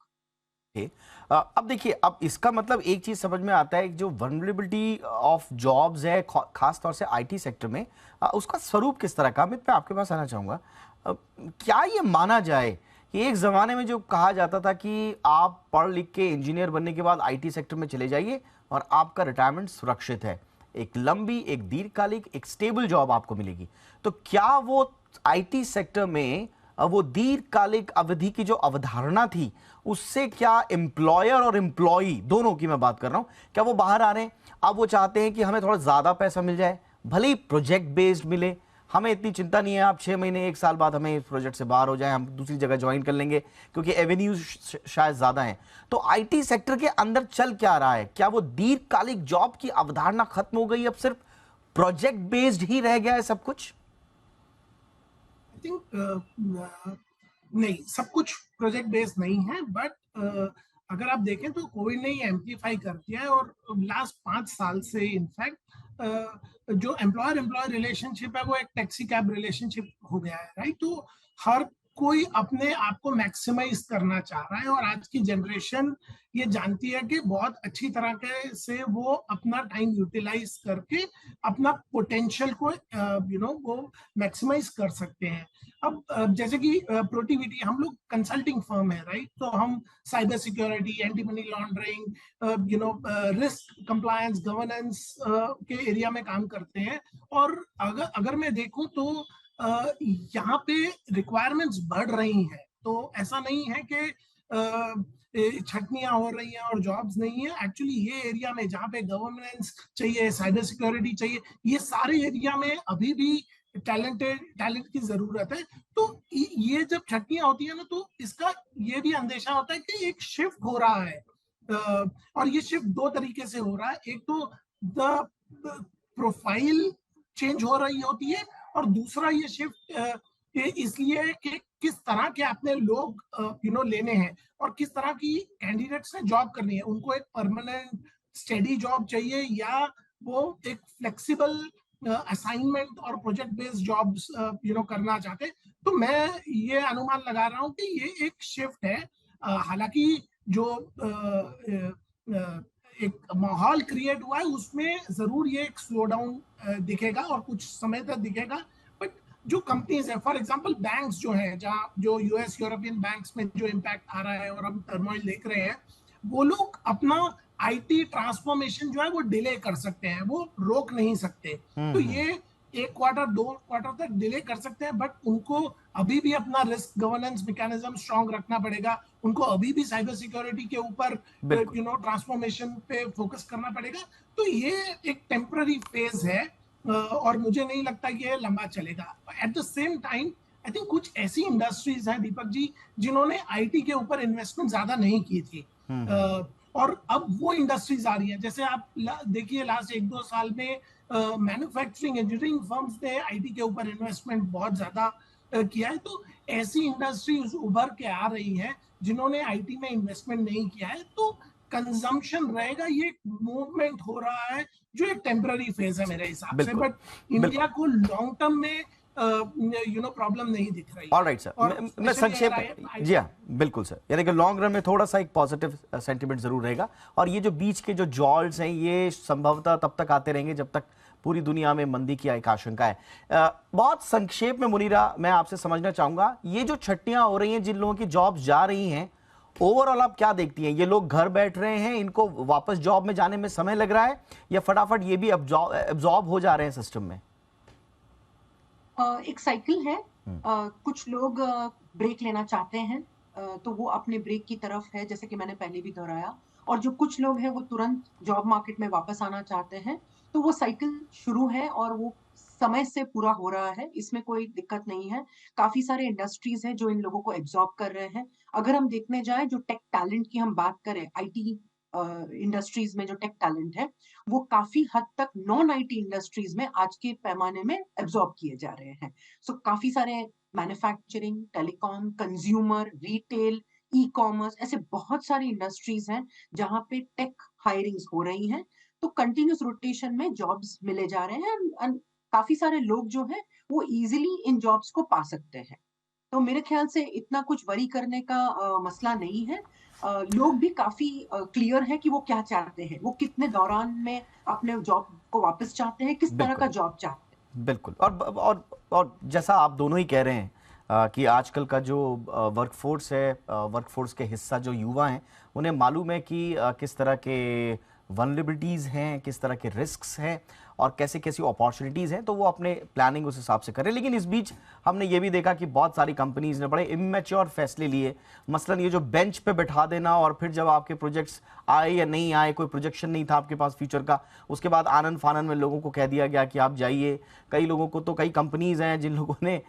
A: Okay. अब देखिए, अब इसका मतलब एक चीज समझ में आता है, जो वल्नरेबिलिटी ऑफ जॉब्स है खास तौर से आईटी सेक्टर में, उसका स्वरूप किस तरह का? अमित, मैं आपके पास आना चाहूंगा। क्या ये माना जाए कि एक जमाने में जो कहा जाता था कि आप पढ़ लिख के इंजीनियर बनने के बाद आईटी सेक्टर में चले जाइए और आपका रिटायरमेंट सुरक्षित है, एक लंबी, एक दीर्घकालिक, एक स्टेबल जॉब आपको मिलेगी, तो क्या वो आईटी सेक्टर में वो दीर्घकालिक अवधि की जो अवधारणा थी, उससे क्या एम्प्लॉयर और एम्प्लॉई दोनों की मैं बात कर रहा हूं, क्या वो बाहर आ रहे हैं? अब वो चाहते हैं कि हमें थोड़ा ज्यादा पैसा मिल जाए, भले ही प्रोजेक्ट बेस्ड मिले, हमें इतनी चिंता नहीं है, आप 6 महीने 1 साल बाद हमें इस प्रोजेक्ट से बाहर हो जाए, हम दूसरी जगह ज्वाइन कर लेंगे, क्योंकि एवेन्यूज शायद ज्यादा हैं। तो आईटी सेक्टर के अंदर चल क्या रहा है? क्या वो दीर्घकालिक जॉब की अवधारणा खत्म हो गई, अब सिर्फ प्रोजेक्ट बेस्ड ही रह गया है सब कुछ?
C: आई थिंक नहीं, सब कुछ प्रोजेक्ट बेस्ड नहीं है, बट अगर आप देखें तो कोविड ने एम्पलीफाई कर दिया है, और लास्ट 5 साल से इनफैक्ट जो एम्प्लॉयर एम्प्लॉय रिलेशनशिप है वो एक टैक्सी कैब रिलेशनशिप हो गया है, राइट? तो हर कोई अपने आप को मैक्सिमाइज करना चाह रहा है, और आज की जनरेशन ये जानती है कि बहुत अच्छी तरह के से वो अपना टाइम यूटिलाइज करके अपना पोटेंशियल को वो मैक्सिमाइज कर सकते हैं। अब जैसे कि प्रोटिविटी, हम लोग कंसल्टिंग फर्म है, राइट? तो हम cyber security, anti money laundering, risk compliance, governance के एरिया में काम करते हैं। और अगर मैं देखूं तो यहाँ पे रिक्वायरमेंट्स बढ़ रही हैं, तो ऐसा नहीं है कि छटनियां हो रही हैं और जॉब्स नहीं है। एक्चुअली ये एरिया में जहाँ पे गवर्नेंस चाहिए, साइबर सिक्योरिटी चाहिए, ये सारे एरिया में अभी भी टैलेंट की जरूरत है। तो ये जब छटनियां होती है ना, तो इसका ये भी अंदेशा होता है कि एक शिफ्ट हो रहा है, और ये शिफ्ट 2 तरीके से हो रहा है। एक तो द प्रोफाइल चेंज हो रही होती है, और दूसरा ये शिफ्ट इसलिए कि किस तरह के अपने लोग लेने हैं, और किस तरह की कैंडिडेट्स ने जॉब करनी है। उनको एक परमानेंट स्टेडी जॉब चाहिए, या वो एक फ्लेक्सिबल असाइनमेंट और प्रोजेक्ट बेस्ड जॉब्स करना चाहते हैं। तो मैं ये अनुमान लगा रहा हूँ कि ये एक शिफ्ट है। हालांकि जो एक माहौल क्रिएट हुआ है, उसमें जरूर ये एक स्लो डाउन दिखेगा और कुछ समय तक दिखेगा। बट जो कंपनीज है, फॉर एग्जांपल बैंक्स जो है, जहाँ जो यूएस यूरोपियन बैंक्स में जो इम्पैक्ट आ रहा है और हम टर्मोइल देख रहे हैं, वो लोग अपना आईटी ट्रांसफॉर्मेशन जो है वो डिले कर सकते हैं, वो रोक नहीं सकते। तो ये 1 क्वार्टर 2 क्वार्टर तक डिले कर सकते हैं, बट उनको अभी भी अपना रिस्क गवर्नेंस मैकेनिज्म स्ट्रांग रखना पड़ेगा। उनको अभी भी साइबर सिक्योरिटी के ऊपर ट्रांसफॉर्मेशन पे फोकस करना पड़ेगा। तो ये एक टेम्पररी फेज है, और मुझे नहीं लगता कि ये लंबा चलेगा। At the same time I think कुछ ऐसी इंडस्ट्रीज हैं, दीपक जी, जिन्होंने आईटी के ऊपर इन्वेस्टमेंट ज्यादा नहीं की थी, और अब वो इंडस्ट्रीज आ रही है। जैसे आप देखिए, लास्ट 1-2 साल में मैन्युफैक्चरिंग इंजीनियरिंग फर्म्स ने आईटी के ऊपर इन्वेस्टमेंट बहुत ज्यादा किया है। तो ऐसी इंडस्ट्रीज उभर के आ रही है जिन्होंने आईटी में इन्वेस्टमेंट नहीं किया है। तो कंजम्पशन रहेगा, ये मूवमेंट हो रहा है जो एक टेम्पररी फेज है मेरे हिसाब से। बट इंडिया को लॉन्ग टर्म में प्रॉब्लम नहीं दिख रही।
A: ऑलराइट सर, मैं संक्षेप, जी हाँ बिल्कुल सर, यानी कि लॉन्ग रन में थोड़ा सा एक पॉजिटिव सेंटिमेंट जरूर रहेगा, और ये जो बीच के जो जॉल्ट्स हैं ये संभवतः तब तक आते रहेंगे जब तक पूरी दुनिया में मंदी की एक आशंका है। बहुत संक्षेप में मुनीरा, मैं आपसे समझना चाहूंगा, ये जो छट्टियां हो रही हैं, जिन लोगों की जॉब्स जा रही हैं, ओवरऑल आप क्या देखती हैं? ये लोग घर बैठ रहे हैं, इनको वापस जॉब में जाने में समय लग रहा है, या फटाफट ये भी एब्जॉर्ब हो जा रहे हैं सिस्टम में?
B: एक साइकिल है। कुछ लोग ब्रेक लेना चाहते हैं, तो वो अपने ब्रेक की तरफ है, जैसे कि मैंने पहले भी दोहराया। और जो कुछ लोग हैं वो तुरंत जॉब मार्केट में वापस आना चाहते हैं, तो वो साइकिल शुरू है और वो समय से पूरा हो रहा है, इसमें कोई दिक्कत नहीं है। काफी सारे इंडस्ट्रीज हैं जो इन लोगों को एब्जॉर्ब कर रहे हैं। अगर हम देखने जाएं, जो टेक टैलेंट की हम बात करें, आईटी इंडस्ट्रीज में जो टेक टैलेंट है, वो काफी हद तक नॉन आईटी इंडस्ट्रीज में आज के पैमाने में एब्जॉर्ब किए जा रहे हैं। सो काफी सारे manufacturing, telecom, consumer, retail, e commerce, ऐसे बहुत सारी इंडस्ट्रीज हैं जहां पे टेक हायरिंग्स हो रही हैं। तो कंटिन्यूस रोटेशन में जॉब्स मिले जा रहे हैं and काफी सारे लोग जो हैं वो इजीली इन जॉब्स को पा सकते हैं। तो मेरे ख्याल से इतना कुछ वरी करने का मसला नहीं है। लोग भी काफी क्लियर है कि वो क्या चाहते हैं, वो कितने दौरान में अपने जॉब को वापस चाहते हैं, किस तरह का
A: बिल्कुल
B: जॉब चाहते हैं।
A: बिल्कुल। और जैसा आप दोनों ही कह रहे हैं कि आजकल का जो वर्कफोर्स है, वर्कफोर्स के हिस्सा जो युवा हैं, उन्हें मालूम है कि किस तरह के वनरेबिलिटीज़ हैं, किस तरह के रिस्क्स हैं और कैसे कैसी अपॉर्चुनिटीज़ हैं, तो वो अपने प्लानिंग उस हिसाब से करें। लेकिन इस बीच हमने ये भी देखा कि बहुत सारी कंपनीज ने बड़े इमेच्योर फैसले लिए। मसलन ये जो बेंच पे बैठा देना और फिर जब आपके प्रोजेक्ट्स आए या नहीं आए, कोई प्रोजेक्शन नहीं था आपके पास फ्यूचर का, उसके बाद आनन फानन में लोगों को कह दिया गया कि आप जाइए। कई लोगों को तो, कई कंपनीज हैं जिन लोगों ने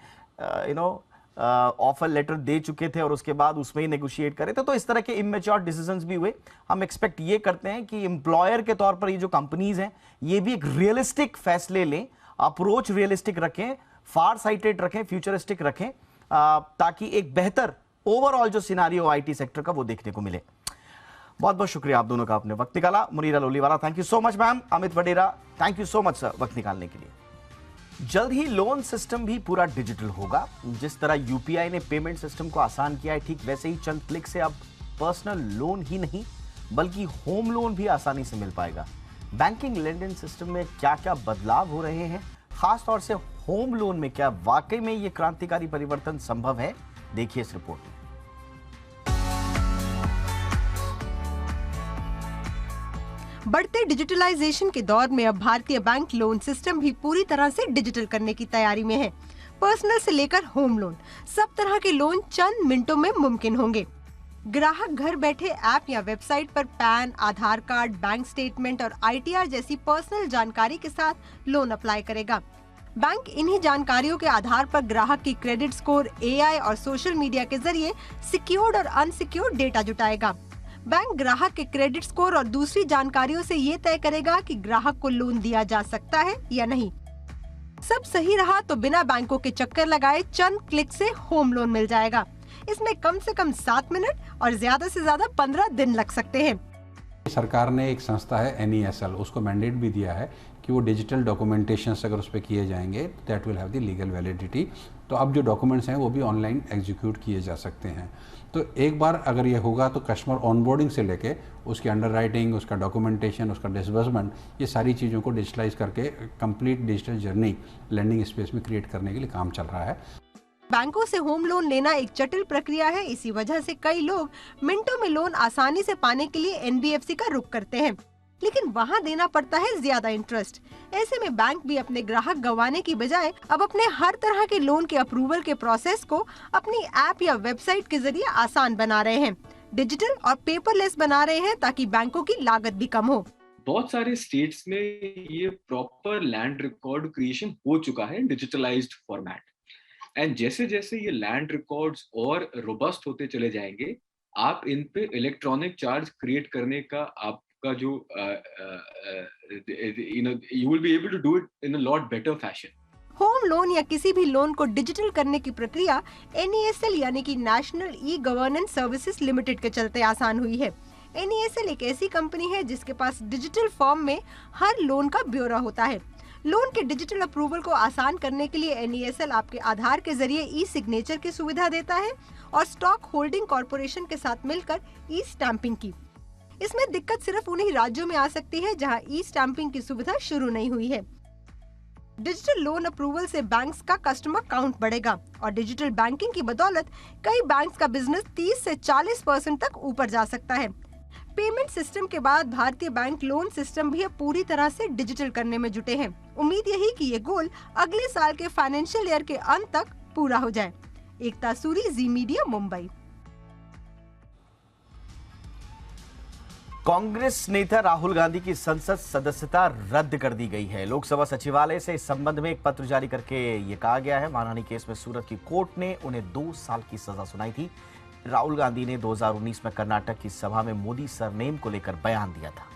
A: ऑफर लेटर दे चुके थे और उसके बाद उसमें ही नेगोशिएट करे थे। तो इस तरह के इमेच्योर डिसीजंस भी हुए। हम एक्सपेक्ट ये करते हैं कि एम्प्लॉयर के तौर पर ये जो कंपनीज हैं, ये भी एक रियलिस्टिक फैसले लें, अप्रोच रियलिस्टिक रखें, फार साइटेड रखें, फ्यूचरिस्टिक रखें, ताकि एक बेहतर ओवरऑल जो सिनारियो आईटी सेक्टर का वो देखने को मिले। बहुत बहुत शुक्रिया आप दोनों का, आपने वक्त निकाला। Munira Loliwala, thank you so much ma'am. Amit Vadera, thank you so much sir वक्त निकालने के लिए। जल्द ही लोन सिस्टम भी पूरा डिजिटल होगा। जिस तरह यूपीआई ने पेमेंट सिस्टम को आसान किया है, ठीक वैसे ही चंद क्लिक से अब पर्सनल लोन ही नहीं बल्कि होम लोन भी आसानी से मिल पाएगा। बैंकिंग लेंडिंग सिस्टम में क्या क्या बदलाव हो रहे हैं, खासतौर से होम लोन में, क्या वाकई में ये क्रांतिकारी परिवर्तन संभव है? देखिए इस रिपोर्ट में।
D: बढ़ते डिजिटलाइजेशन के दौर में अब भारतीय बैंक लोन सिस्टम भी पूरी तरह से डिजिटल करने की तैयारी में है। पर्सनल से लेकर होम लोन, सब तरह के लोन चंद मिनटों में मुमकिन होंगे। ग्राहक घर बैठे ऐप या वेबसाइट पर पैन, आधार कार्ड, बैंक स्टेटमेंट और आईटीआर जैसी पर्सनल जानकारी के साथ लोन अप्लाई करेगा। बैंक इन्हीं जानकारियों के आधार पर ग्राहक की क्रेडिट स्कोर, एआई और सोशल मीडिया के जरिए सिक्योर्ड और अनसिक्योर्ड डेटा जुटाएगा। बैंक ग्राहक के क्रेडिट स्कोर और दूसरी जानकारियों से ये तय करेगा कि ग्राहक को लोन दिया जा सकता है या नहीं। सब सही रहा तो बिना बैंकों के चक्कर लगाए चंद क्लिक से होम लोन मिल जाएगा। इसमें कम से कम 7 मिनट और ज्यादा से ज्यादा 15 दिन लग सकते हैं।
E: सरकार ने एक संस्था है NESL, उसको मैंडेट भी दिया है कि वो डिजिटल डॉक्यूमेंटेशंस अगर उस पर किए जाएंगे that will have the legal validity. तो अब जो डॉक्यूमेंट्स हैं वो भी ऑनलाइन एग्जीक्यूट किए जा सकते हैं। तो एक बार अगर ये होगा तो कस्टमर ऑनबोर्डिंग से लेके उसकी अंडरराइटिंग, उसका डॉक्यूमेंटेशन, उसका डिसबर्समेंट, ये सारी चीज़ों को डिजिटलाइज करके complete digital journey lending space में क्रिएट करने के लिए काम चल रहा है।
D: बैंकों से होम लोन लेना एक जटिल प्रक्रिया है। इसी वजह से कई लोग मिनटों में लोन आसानी से पाने के लिए NBFC का रुख करते हैं, लेकिन वहाँ देना पड़ता है ज्यादा इंटरेस्ट। ऐसे में बैंक भी अपने ग्राहक गंवाने की बजाय अब अपने हर तरह के लोन के अप्रूवल के प्रोसेस को अपनी ऐप या वेबसाइट के जरिए आसान बना रहे हैं, डिजिटल और पेपरलेस बना रहे हैं, ताकि बैंकों की लागत भी कम हो।
F: बहुत सारे स्टेट्स में ये प्रॉपर लैंड रिकॉर्ड क्रिएशन हो चुका है, डिजिटलाइज्ड फॉर्मेट। एंड जैसे जैसे ये लैंड रिकॉर्ड्स और रोबस्ट होते चले जाएंगे, आप इन पे इलेक्ट्रॉनिक चार्ज क्रिएट करने का आपका जो you will be able to do it in a lot better fashion.
D: Home loan या किसी भी लोन को डिजिटल करने की प्रक्रिया NESL यानी कि national e governance services limited के चलते आसान हुई है। NESL एक ऐसी कंपनी है जिसके पास डिजिटल फॉर्म में हर लोन का ब्यौरा होता है। लोन के डिजिटल अप्रूवल को आसान करने के लिए NESL आपके आधार के जरिए ई सिग्नेचर की सुविधा देता है और स्टॉक होल्डिंग कॉर्पोरेशन के साथ मिलकर ई स्टैंपिंग की। इसमें दिक्कत सिर्फ उन्हीं राज्यों में आ सकती है जहां ई स्टैंपिंग की सुविधा शुरू नहीं हुई है। डिजिटल लोन अप्रूवल से बैंक्स का कस्टमर काउंट बढ़ेगा और डिजिटल बैंकिंग की बदौलत कई बैंक्स का बिजनेस 30 से 40% तक ऊपर जा सकता है। पेमेंट सिस्टम के बाद भारतीय बैंक लोन सिस्टम भी अब पूरी तरह से डिजिटल करने में जुटे हैं। उम्मीद यही कि ये गोल अगले साल के फाइनेंशियल ईयर के अंत तक पूरा हो जाए। एकता सूरी, जी मीडिया, मुंबई।
A: कांग्रेस नेता राहुल गांधी की संसद सदस्यता रद्द कर दी गई है। लोकसभा सचिवालय से इस संबंध में एक पत्र जारी करके ये कहा गया है। मानहानि केस में सूरत की कोर्ट ने उन्हें 2 साल की सजा सुनाई थी। राहुल गांधी ने 2019 में कर्नाटक की सभा में मोदी सरनेम को लेकर बयान दिया था।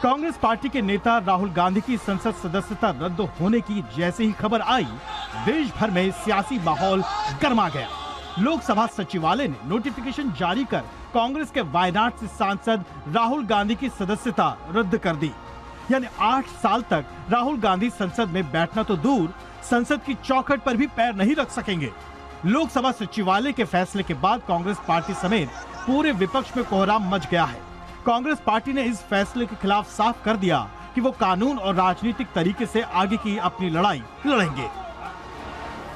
G: कांग्रेस पार्टी के नेता राहुल गांधी की संसद सदस्यता रद्द होने की जैसे ही खबर आई, देश भर में सियासी माहौल गर्मा गया। लोकसभा सचिवालय ने नोटिफिकेशन जारी कर कांग्रेस के वायनाड से सांसद राहुल गांधी की सदस्यता रद्द कर दी। यानी 8 साल तक राहुल गांधी संसद में बैठना तो दूर, संसद की चौखट पर भी पैर नहीं रख सकेंगे। लोकसभा सचिवालय के फैसले के बाद कांग्रेस पार्टी समेत पूरे विपक्ष में कोहराम मच गया है। कांग्रेस पार्टी ने इस फैसले के खिलाफ साफ कर दिया कि वो कानून और राजनीतिक तरीके से आगे की अपनी लड़ाई लड़ेंगे।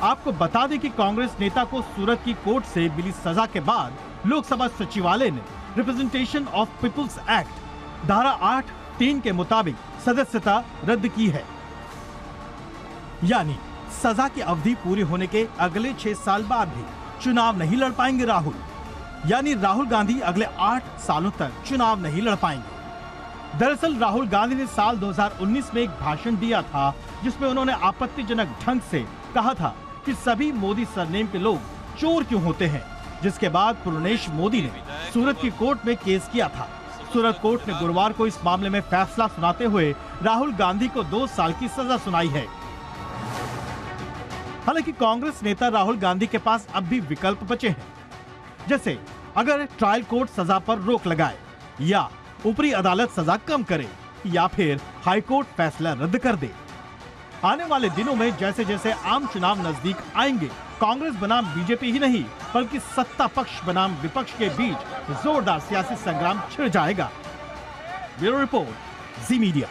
G: आपको बता दें कि कांग्रेस नेता को सूरत की कोर्ट से मिली सजा के बाद लोकसभा सचिवालय ने रिप्रेजेंटेशन ऑफ पीपुल्स एक्ट धारा 8(3) के मुताबिक सदस्यता रद्द की है। यानी सजा की अवधि पूरी होने के अगले 6 साल बाद भी चुनाव नहीं लड़ पाएंगे राहुल। यानी राहुल गांधी अगले 8 सालों तक चुनाव नहीं लड़ पाएंगे। दरअसल राहुल गांधी ने साल 2019 में एक भाषण दिया था जिसमें उन्होंने आपत्तिजनक ढंग से कहा था कि सभी मोदी सरनेम के लोग चोर क्यों होते हैं, जिसके बाद पूर्णेश मोदी ने सूरत की कोर्ट में केस किया था। सूरत कोर्ट ने गुरुवार को इस मामले में फैसला सुनाते हुए राहुल गांधी को 2 साल की सजा सुनाई है। हालांकि कांग्रेस नेता राहुल गांधी के पास अब भी विकल्प बचे हैं, जैसे अगर ट्रायल कोर्ट सजा पर रोक लगाए या ऊपरी अदालत सजा कम करे या फिर हाई कोर्ट फैसला रद्द कर दे। आने वाले दिनों में जैसे जैसे आम चुनाव नजदीक आएंगे, कांग्रेस बनाम बीजेपी ही नहीं बल्कि सत्ता पक्ष बनाम विपक्ष के बीच जोरदार सियासी संग्राम छिड़ जाएगा। ब्यूरो रिपोर्ट, जी मीडिया।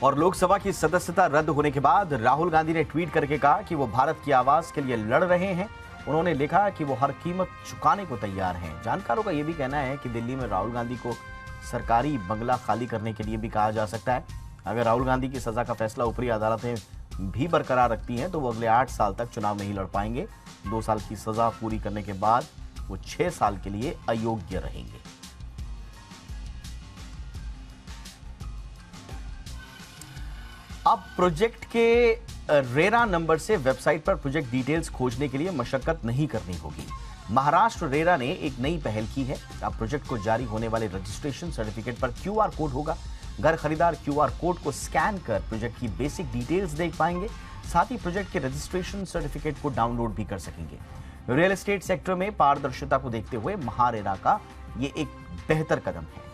A: और लोकसभा की सदस्यता रद्द होने के बाद राहुल गांधी ने ट्वीट करके कहा कि वो भारत की आवाज के लिए लड़ रहे हैं। उन्होंने लिखा कि वो हर कीमत चुकाने को तैयार हैं। जानकारों का यह भी कहना है कि दिल्ली में राहुल गांधी को सरकारी बंगला खाली करने के लिए भी कहा जा सकता है। अगर राहुल गांधी की सजा का फैसला ऊपरी अदालतें भी बरकरार रखती हैं तो वो अगले 8 साल तक चुनाव नहीं लड़ पाएंगे। 2 साल की सजा पूरी करने के बाद वो 6 साल के लिए अयोग्य रहेंगे। अब प्रोजेक्ट के रेरा नंबर से वेबसाइट पर प्रोजेक्ट डिटेल्स खोजने के लिए मशक्कत नहीं करनी होगी। महाराष्ट्र रेरा ने एक नई पहल की है। अब प्रोजेक्ट को जारी होने वाले रजिस्ट्रेशन सर्टिफिकेट पर QR कोड होगा। घर खरीदार QR कोड को स्कैन कर प्रोजेक्ट की बेसिक डिटेल्स देख पाएंगे। साथ ही प्रोजेक्ट के रजिस्ट्रेशन सर्टिफिकेट को डाउनलोड भी कर सकेंगे। रियल एस्टेट सेक्टर में पारदर्शिता को देखते हुए महारेरा का ये एक बेहतर कदम है।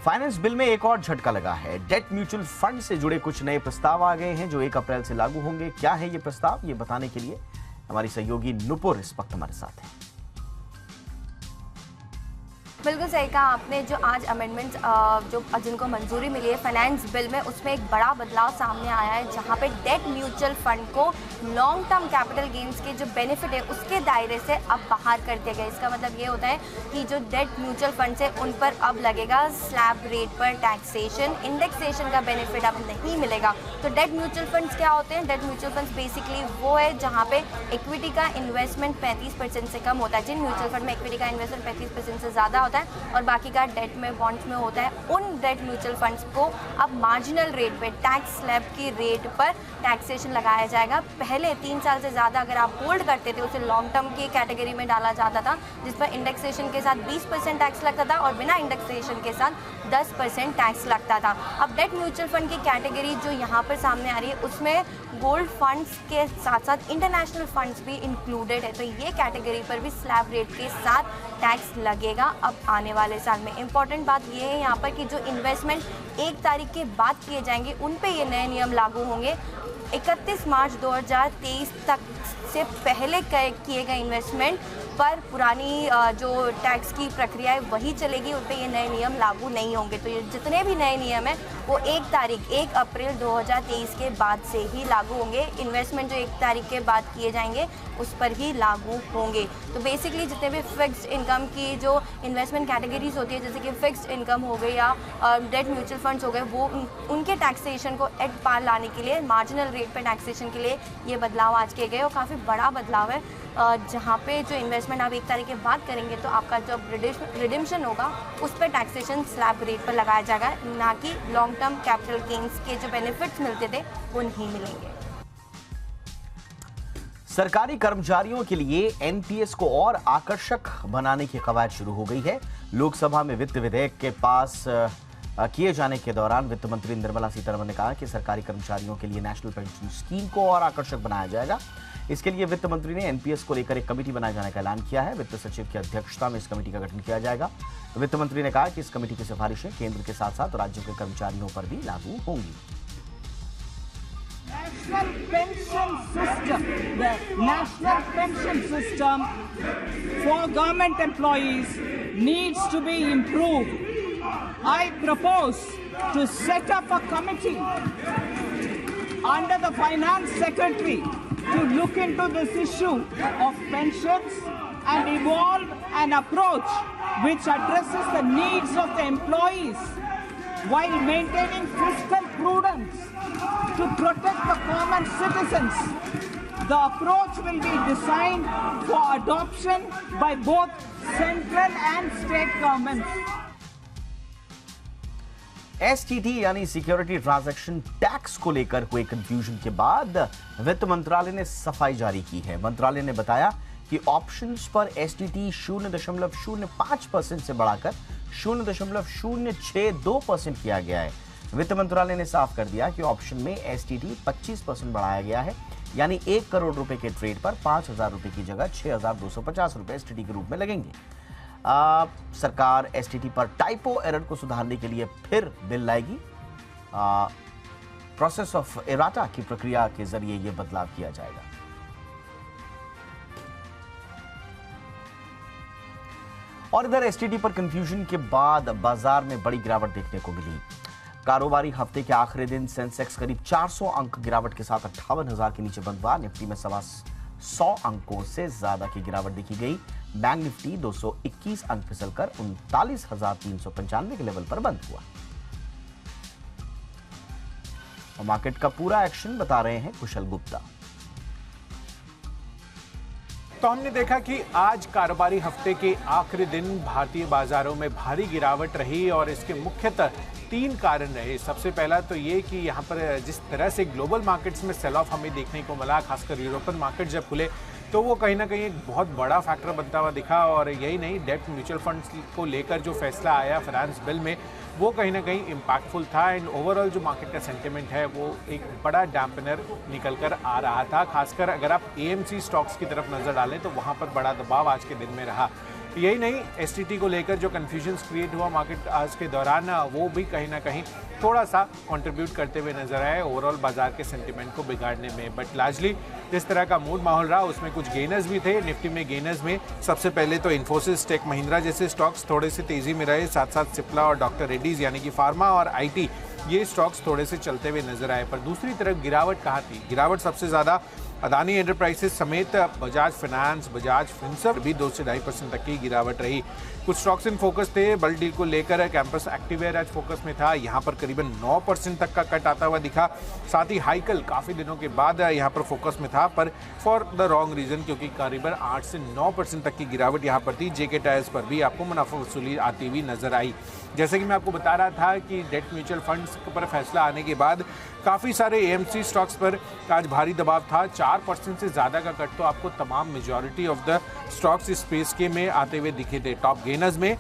A: फाइनेंस बिल में एक और झटका लगा है। डेट म्यूचुअल फंड से जुड़े कुछ नए प्रस्ताव आ गए हैं जो 1 अप्रैल से लागू होंगे। क्या है ये प्रस्ताव, ये बताने के लिए हमारी सहयोगी नुपुर इस वक्त हमारे साथ है।
H: बिल्कुल सही कहा आपने। जो आज अमेंडमेंट्स जो जिनको मंजूरी मिली है फाइनेंस बिल में, उसमें एक बड़ा बदलाव सामने आया है जहां पे डेट म्यूचुअल फंड को लॉन्ग टर्म कैपिटल गेन्स के जो बेनिफिट है उसके दायरे से अब बाहर कर दिया गया। इसका मतलब ये होता है कि जो डेट म्यूचुअल फंड है उन पर अब लगेगा स्लैब रेट पर टैक्सेशन। इंडेक्सेशन का बेनिफिट अब नहीं मिलेगा। तो डेट म्यूचुअल फंड्स क्या होते हैं? डेट म्यूचुअल फंड्स बेसिकली वो है जहाँ पे इक्विटी का इन्वेस्टमेंट 35% से कम होता है। जिन म्यूचुअल फंड में इक्विटी का इन्वेस्टमेंट 35% से ज़्यादा होता है और बाकी का डेट में बॉन्ड्स में होता है, उन डेट म्यूचुअल फंड्स को अब मार्जिनल रेट पे टैक्स स्लैब की रेट पर टैक्सेशन लगाया जाएगा। पहले 3 साल से ज़्यादा अगर आप होल्ड करते थे उसे लॉन्ग टर्म की कैटेगरी में डाला जाता था, जिस पर इंडेक्सेशन के साथ 20% टैक्स लगता था और बिना इंडेक्सेशन के साथ 10% टैक्स लगता था। अब डेट म्यूचुअल फंड की कैटेगरी जो यहाँ पर सामने आ रही है उसमें गोल्ड फंड्स के साथ साथ इंटरनेशनल फंड्स भी इंक्लूडेड है। तो ये कैटेगरी पर भी स्लैब रेट के साथ टैक्स लगेगा अब आने वाले साल में। इम्पॉर्टेंट बात ये है यहाँ पर कि जो इन्वेस्टमेंट 1 तारीख के बाद किए जाएंगे उन पे ये नए नियम लागू होंगे। 31 मार्च 2023 तक से पहले किए गए इन्वेस्टमेंट पर पुरानी जो टैक्स की प्रक्रिया है वही चलेगी, उन पर ये नए नियम लागू नहीं होंगे। तो ये जितने भी नए नियम हैं वो 1 अप्रैल 2023 के बाद से ही लागू होंगे। इन्वेस्टमेंट जो 1 तारीख के बाद किए जाएंगे उस पर ही लागू होंगे। तो बेसिकली जितने भी फिक्स्ड इनकम की जो इन्वेस्टमेंट कैटेगरीज होती है, जैसे कि फिक्स्ड इनकम हो गई या डेट म्यूचुअल फंड्स हो गए, वो उनके टैक्सेशन को एट पार लाने के लिए मार्जिनल रेट पे टैक्सेशन के लिए ये बदलाव आज किए गए और काफ़ी बड़ा बदलाव है। जहाँ पे जो इन्वेस्टमेंट आप 1 तारीख के बाद करेंगे तो आपका जो रिडिम्पशन होगा उस पर टैक्सेशन स्लैब रेट पर लगाया जाएगा, ना कि लॉन्ग टर्म कैपिटल गेन्स के जो बेनिफिट्स मिलते थे वो नहीं मिलेंगे।
A: सरकारी कर्मचारियों के लिए एनपीएस को और आकर्षक बनाने की कवायद शुरू हो गई है। लोकसभा में वित्त विधेयक के पास किए जाने के दौरान वित्त मंत्री निर्मला सीतारमण ने कहा कि सरकारी कर्मचारियों के लिए नेशनल पेंशन स्कीम को और आकर्षक बनाया जाएगा। इसके लिए वित्त मंत्री ने एनपीएस को लेकर एक कमेटी बनाए जाने का ऐलान किया है। वित्त सचिव की अध्यक्षता में इस कमेटी का गठन किया जाएगा। वित्त मंत्री ने कहा कि इस कमेटी की सिफारिशें केंद्र के साथ साथ राज्यों के कर्मचारियों पर भी लागू होंगी।
I: National pension system for government employees needs to be improved. I propose to set up a committee under the finance secretary to look into this issue of pensions and evolve an approach which addresses the needs of the employees while maintaining fiscal prudence to protect the common citizens. The approach will be designed for adoption by both central and state governments.
A: STT यानी security transaction tax को लेकर हुए confusion के बाद वित्त मंत्रालय ने सफाई जारी की है। मंत्रालय ने बताया कि ऑप्शंस पर एसटीटी 0.05% से बढ़ाकर 0.062% किया गया है। वित्त मंत्रालय ने साफ कर दिया कि ऑप्शन में एसटीटी 25% बढ़ाया गया है, यानी 1 करोड़ रुपए के ट्रेड पर 5,000 रुपए की जगह 6,250 रुपए एसटीटी के रूप में लगेंगे। सरकार एसटीटी पर टाइपो एरर को सुधारने के लिए फिर बिल लाएगी। प्रोसेस ऑफ एराटा की प्रक्रिया के जरिए यह बदलाव किया जाएगा। और इधर एसटीटी पर कंफ्यूजन के बाद बाजार में बड़ी गिरावट देखने को मिली। कारोबारी हफ्ते के आखिरी दिन सेंसेक्स करीब 400 अंक गिरावट के साथ 58,000 के नीचे बंद हुआ। निफ्टी में 100 अंकों से ज्यादा की गिरावट देखी गई। बैंक निफ्टी 221 अंक फिसलकर 39,395 के लेवल पर बंद हुआ। और मार्केट का पूरा एक्शन बता रहे हैं कुशल गुप्ता।
J: तो हमने देखा कि आज कारोबारी हफ्ते के आखिरी दिन भारतीय बाजारों में भारी गिरावट रही और इसके मुख्यतः 3 कारण रहे। सबसे पहला तो ये कि यहाँ पर जिस तरह से ग्लोबल मार्केट्स में सेल ऑफ हमें देखने को मिला, खासकर यूरोपियन मार्केट जब खुले तो वो कहीं ना कहीं एक बहुत बड़ा फैक्टर बनता हुआ दिखा। और यही नहीं, डेट म्यूचुअल फंड्स को लेकर जो फैसला आया फाइनेंस बिल में, वो कहीं ना कहीं इम्पैक्टफुल था। एंड ओवरऑल जो मार्केट का सेंटिमेंट है वो एक बड़ा डैम्पनर निकल कर आ रहा था। खासकर अगर आप एएमसी स्टॉक्स की तरफ नज़र डालें तो वहाँ पर बड़ा दबाव आज के दिन में रहा। यही नहीं, एसटीटी को लेकर जो कन्फ्यूजन्स क्रिएट हुआ मार्केट आज के दौरान, वो भी कहीं ना कहीं थोड़ा सा कंट्रीब्यूट करते हुए नजर आए ओवरऑल बाजार के सेंटिमेंट को बिगाड़ने में। बट लार्जली जिस तरह का मूड माहौल रहा उसमें कुछ गेनर्स भी थे। निफ्टी में गेनर्स में सबसे पहले तो इन्फोसिस, टेक महिंद्रा जैसे स्टॉक्स थोड़े से तेजी में रहे। साथ साथ सिप्ला और डॉक्टर रेड्डीज यानी कि फार्मा और आईटी, ये स्टॉक्स थोड़े से चलते हुए नजर आए। पर दूसरी तरफ गिरावट कहाँ थी? गिरावट सबसे ज़्यादा अदानी एंटरप्राइजेस समेत बजाज फाइनेंस, बजाज फिनसर्व भी 2 से 2.5% तक की गिरावट रही। कुछ स्टॉक्स इन फोकस थे। बल्क डील को लेकर कैंपस एक्टिवेयर आज फोकस में था, यहाँ पर करीबन 9% तक का कट आता हुआ दिखा। साथ ही हाइकल काफ़ी दिनों के बाद यहाँ पर फोकस में था, पर फॉर द रॉन्ग रीज़न, क्योंकि करीबन 8 से 9% तक की गिरावट यहाँ पर थी। जेके टायर्स पर भी आपको मुनाफा वसूली आती हुई नजर आई। जैसे कि मैं आपको बता रहा था कि डेट म्यूचुअल फंड्स पर फैसला आने के बाद काफ़ी सारे एएमसी स्टॉक्स पर आज भारी दबाव था। 4% से ज़्यादा का कट तो आपको तमाम मेजॉरिटी ऑफ द स्टॉक्स इस स्पेस के में आते हुए दिखे थे। टॉप गेनर्स में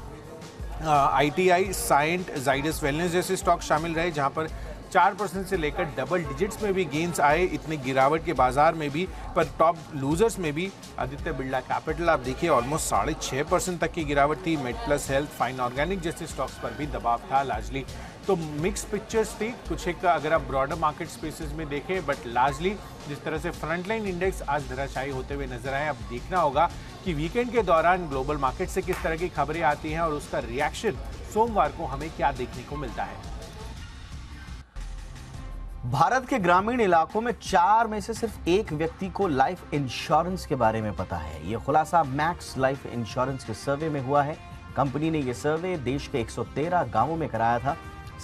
J: आईटीआई, साइंट, जाइडस वेलनेस जैसे स्टॉक शामिल रहे, जहां पर 4% से लेकर डबल डिजिट्स में भी गेंस आए इतने गिरावट के बाजार में भी। पर टॉप लूजर्स में भी आदित्य बिरला कैपिटल आप देखिए ऑलमोस्ट 6.5% तक की गिरावट थी। Made plus health, fine organic जैसे स्टॉक्स पर भी दबाव था लार्जली। तो मिक्स पिक्चर्स थी कुछ एक अगर आप ब्रॉडर मार्केट स्पेसेस में देखें। बट लार्जली जिस तरह से फ्रंटलाइन इंडेक्स आज धराशायी होते हुए नजर आए, अब देखना होगा कि वीकेंड के दौरान ग्लोबल मार्केट से किस तरह की खबरें आती हैं और उसका रिएक्शन सोमवार को हमें क्या देखने को मिलता है।
A: भारत के ग्रामीण इलाकों में 4 में से सिर्फ एक व्यक्ति को लाइफ इंश्योरेंस के बारे में पता है। यह खुलासा मैक्स लाइफ इंश्योरेंस के सर्वे में हुआ है। कंपनी ने यह सर्वे देश के 113 गांवों में कराया था।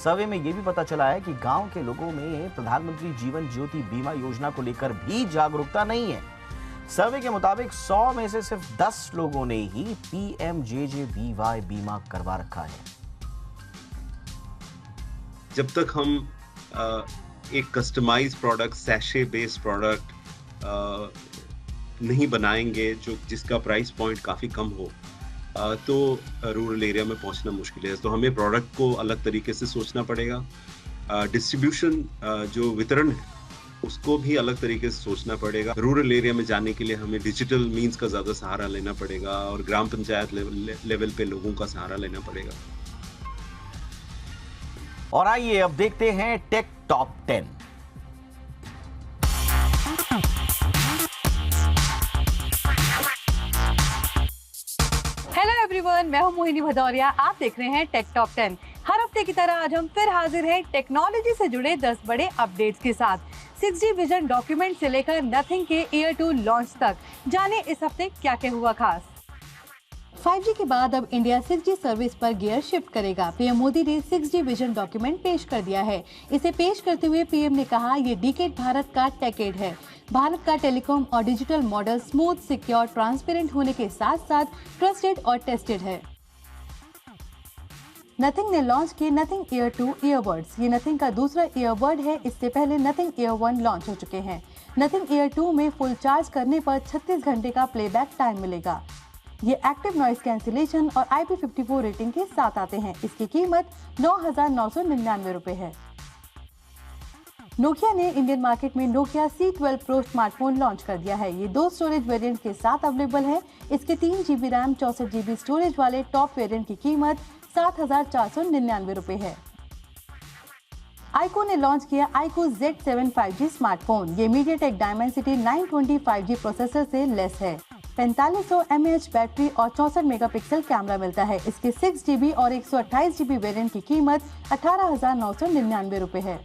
A: सर्वे में यह भी पता चला है कि गांव के लोगों में प्रधानमंत्री जीवन ज्योति बीमा योजना को लेकर भी जागरूकता नहीं है। सर्वे के मुताबिक 100 में से सिर्फ 10 लोगों ने ही PMJJBY बीमा करवा रखा है।
K: जब तक हम एक customize product, sachet based product नहीं बनाएंगे जिसका प्राइस पॉइंट काफ़ी कम हो, तो रूरल एरिया में पहुंचना मुश्किल है। तो हमें प्रोडक्ट को अलग तरीके से सोचना पड़ेगा। डिस्ट्रीब्यूशन जो वितरण है उसको भी अलग तरीके से सोचना पड़ेगा। रूरल एरिया में जाने के लिए हमें डिजिटल मीन्स का ज़्यादा सहारा लेना पड़ेगा और ग्राम पंचायत लेवल पे लोगों का सहारा लेना पड़ेगा।
A: और आइए अब देखते हैं टेक टॉप 10।
L: हेलो एवरीवन, मैं हूं मोहिनी भदौरिया। आप देख रहे हैं टेक टॉप 10। हर हफ्ते की तरह आज हम फिर हाजिर हैं टेक्नोलॉजी से जुड़े 10 बड़े अपडेट्स के साथ। 6G विजन डॉक्यूमेंट से लेकर नथिंग के ईयर 2 लॉन्च तक, जाने इस हफ्ते क्या क्या हुआ खास। 5G के बाद अब इंडिया 6G सर्विस पर गियर शिफ्ट करेगा। पीएम मोदी ने 6G विजन डॉक्यूमेंट पेश कर दिया है। इसे पेश करते हुए पीएम ने कहा, ये डिकेड भारत का टेकेड है। भारत का टेलीकॉम और digital model smooth, secure, transparent होने के साथ साथ ट्रस्टेड और टेस्टेड है। नथिंग ने लॉन्च किए नथिंग ईयर 2 ईयरबड्स। ये नथिंग का दूसरा ईयरबड है। इससे पहले नथिंग ईयर 1 लॉन्च हो चुके हैं। नथिंग ईयर 2 में फुल चार्ज करने पर 36 घंटे का प्लेबैक टाइम मिलेगा। ये एक्टिव नॉइज कैंसिलेशन और IP54 रेटिंग के साथ आते हैं। इसकी कीमत 9,999 रुपए है। नोकिया ने इंडियन मार्केट में Nokia C12 Pro smartphone launch कर दिया है। ये 2 स्टोरेज वेरिएंट के साथ अवेलेबल है। इसके 3GB रैम 64GB स्टोरेज वाले टॉप वेरिएंट की कीमत 7,499 रुपए है। iQOO ने लॉन्च किया iQOO Z7 5G स्मार्टफोन। ये MediaTek Dimensity 920 5G प्रोसेसर से लेस है। 4500 mAh बैटरी और 64 मेगापिक्सल कैमरा मिलता है। इसके 6GB और 128GB वेरिएंट की कीमत 18,999 रुपए है।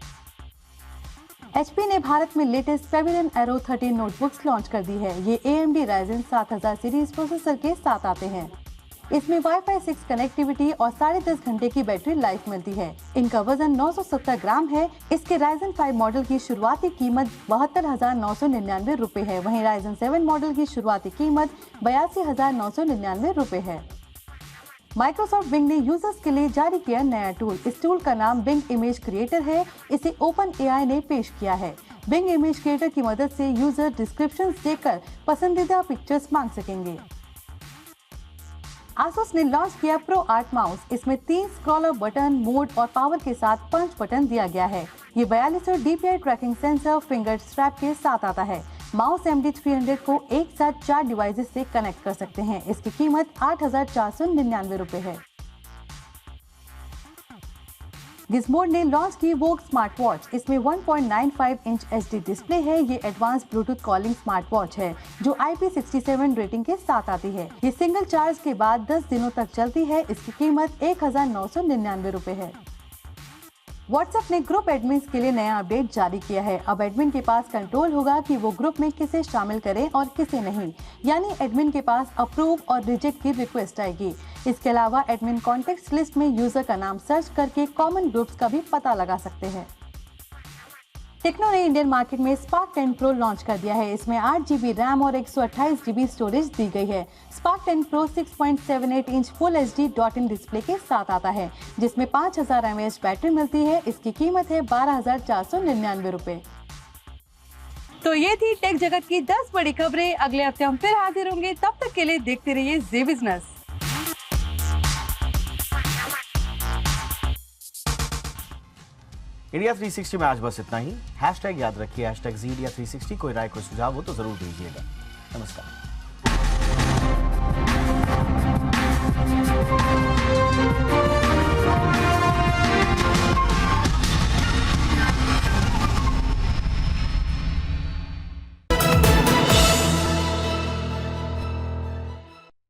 L: HP ने भारत में latest Pavilion Aero 13 notebooks launch कर दी है। ये AMD Ryzen 7000 सीरीज प्रोसेसर के साथ आते हैं। इसमें Wi-Fi 6 कनेक्टिविटी और 10.5 घंटे की बैटरी लाइफ मिलती है। इनका वजन 970 ग्राम है। इसके Ryzen 5 मॉडल की शुरुआती कीमत 72,999 रुपए है। वहीं Ryzen 7 मॉडल की शुरुआती कीमत 82,999 रुपए है। माइक्रोसॉफ्ट बिंग ने यूजर्स के लिए जारी किया नया टूल। इस टूल का नाम बिंग इमेज क्रिएटर है। इसे OpenAI ने पेश किया है। बिंग इमेज क्रिएटर की मदद से यूजर डिस्क्रिप्शंस देकर पसंदीदा पिक्चर्स मांग सकेंगे। Asus ने लॉन्च किया Pro Art माउस। इसमें 3 स्क्रॉलर बटन, मोड और पावर के साथ पंच बटन दिया गया है। ये 4200 DPI tracking sensor finger strap के साथ आता है। माउस MD300 को एक साथ 4 डिवाइसेस से कनेक्ट कर सकते हैं। इसकी कीमत 8,499 रुपए है। गिज़मोड ने लॉन्च की वोग स्मार्ट वॉच। इसमें 1.95 इंच HD डिस्प्ले है। ये advance Bluetooth calling smart watch है जो IP67 रेटिंग के साथ आती है। ये सिंगल चार्ज के बाद 10 दिनों तक चलती है। इसकी कीमत 1,999 रुपए है। WhatsApp ने ग्रुप एडमिन्स के लिए नया अपडेट जारी किया है। अब एडमिन के पास कंट्रोल होगा कि वो ग्रुप में किसे शामिल करें और किसे नहीं। यानी एडमिन के पास अप्रूव और रिजेक्ट की रिक्वेस्ट आएगी। इसके अलावा एडमिन कॉन्टेक्ट लिस्ट में यूजर का नाम सर्च करके कॉमन ग्रुप्स का भी पता लगा सकते हैं। टेक्नो ने इंडियन मार्केट में Spark 10 Pro लॉन्च कर दिया है। इसमें 8GB रैम और 128GB स्टोरेज दी गई है। Spark 10 Pro 6.78 inch full HD dot in display के साथ आता है, जिसमें 5000 mAh बैटरी मिलती है। इसकी कीमत है 12,499 रुपए। तो ये थी टेक जगत की 10 बड़ी खबरें। अगले हफ्ते हम फिर हाजिर होंगे। तब तक के लिए देखते रहिए जी बिजनेस।
A: इंडिया 360 में आज बस इतना ही। हैशटैग याद रखिए #ZIndia360। कोई राय, कोई सुझाव हो तो जरूर दीजिएगा। नमस्कार।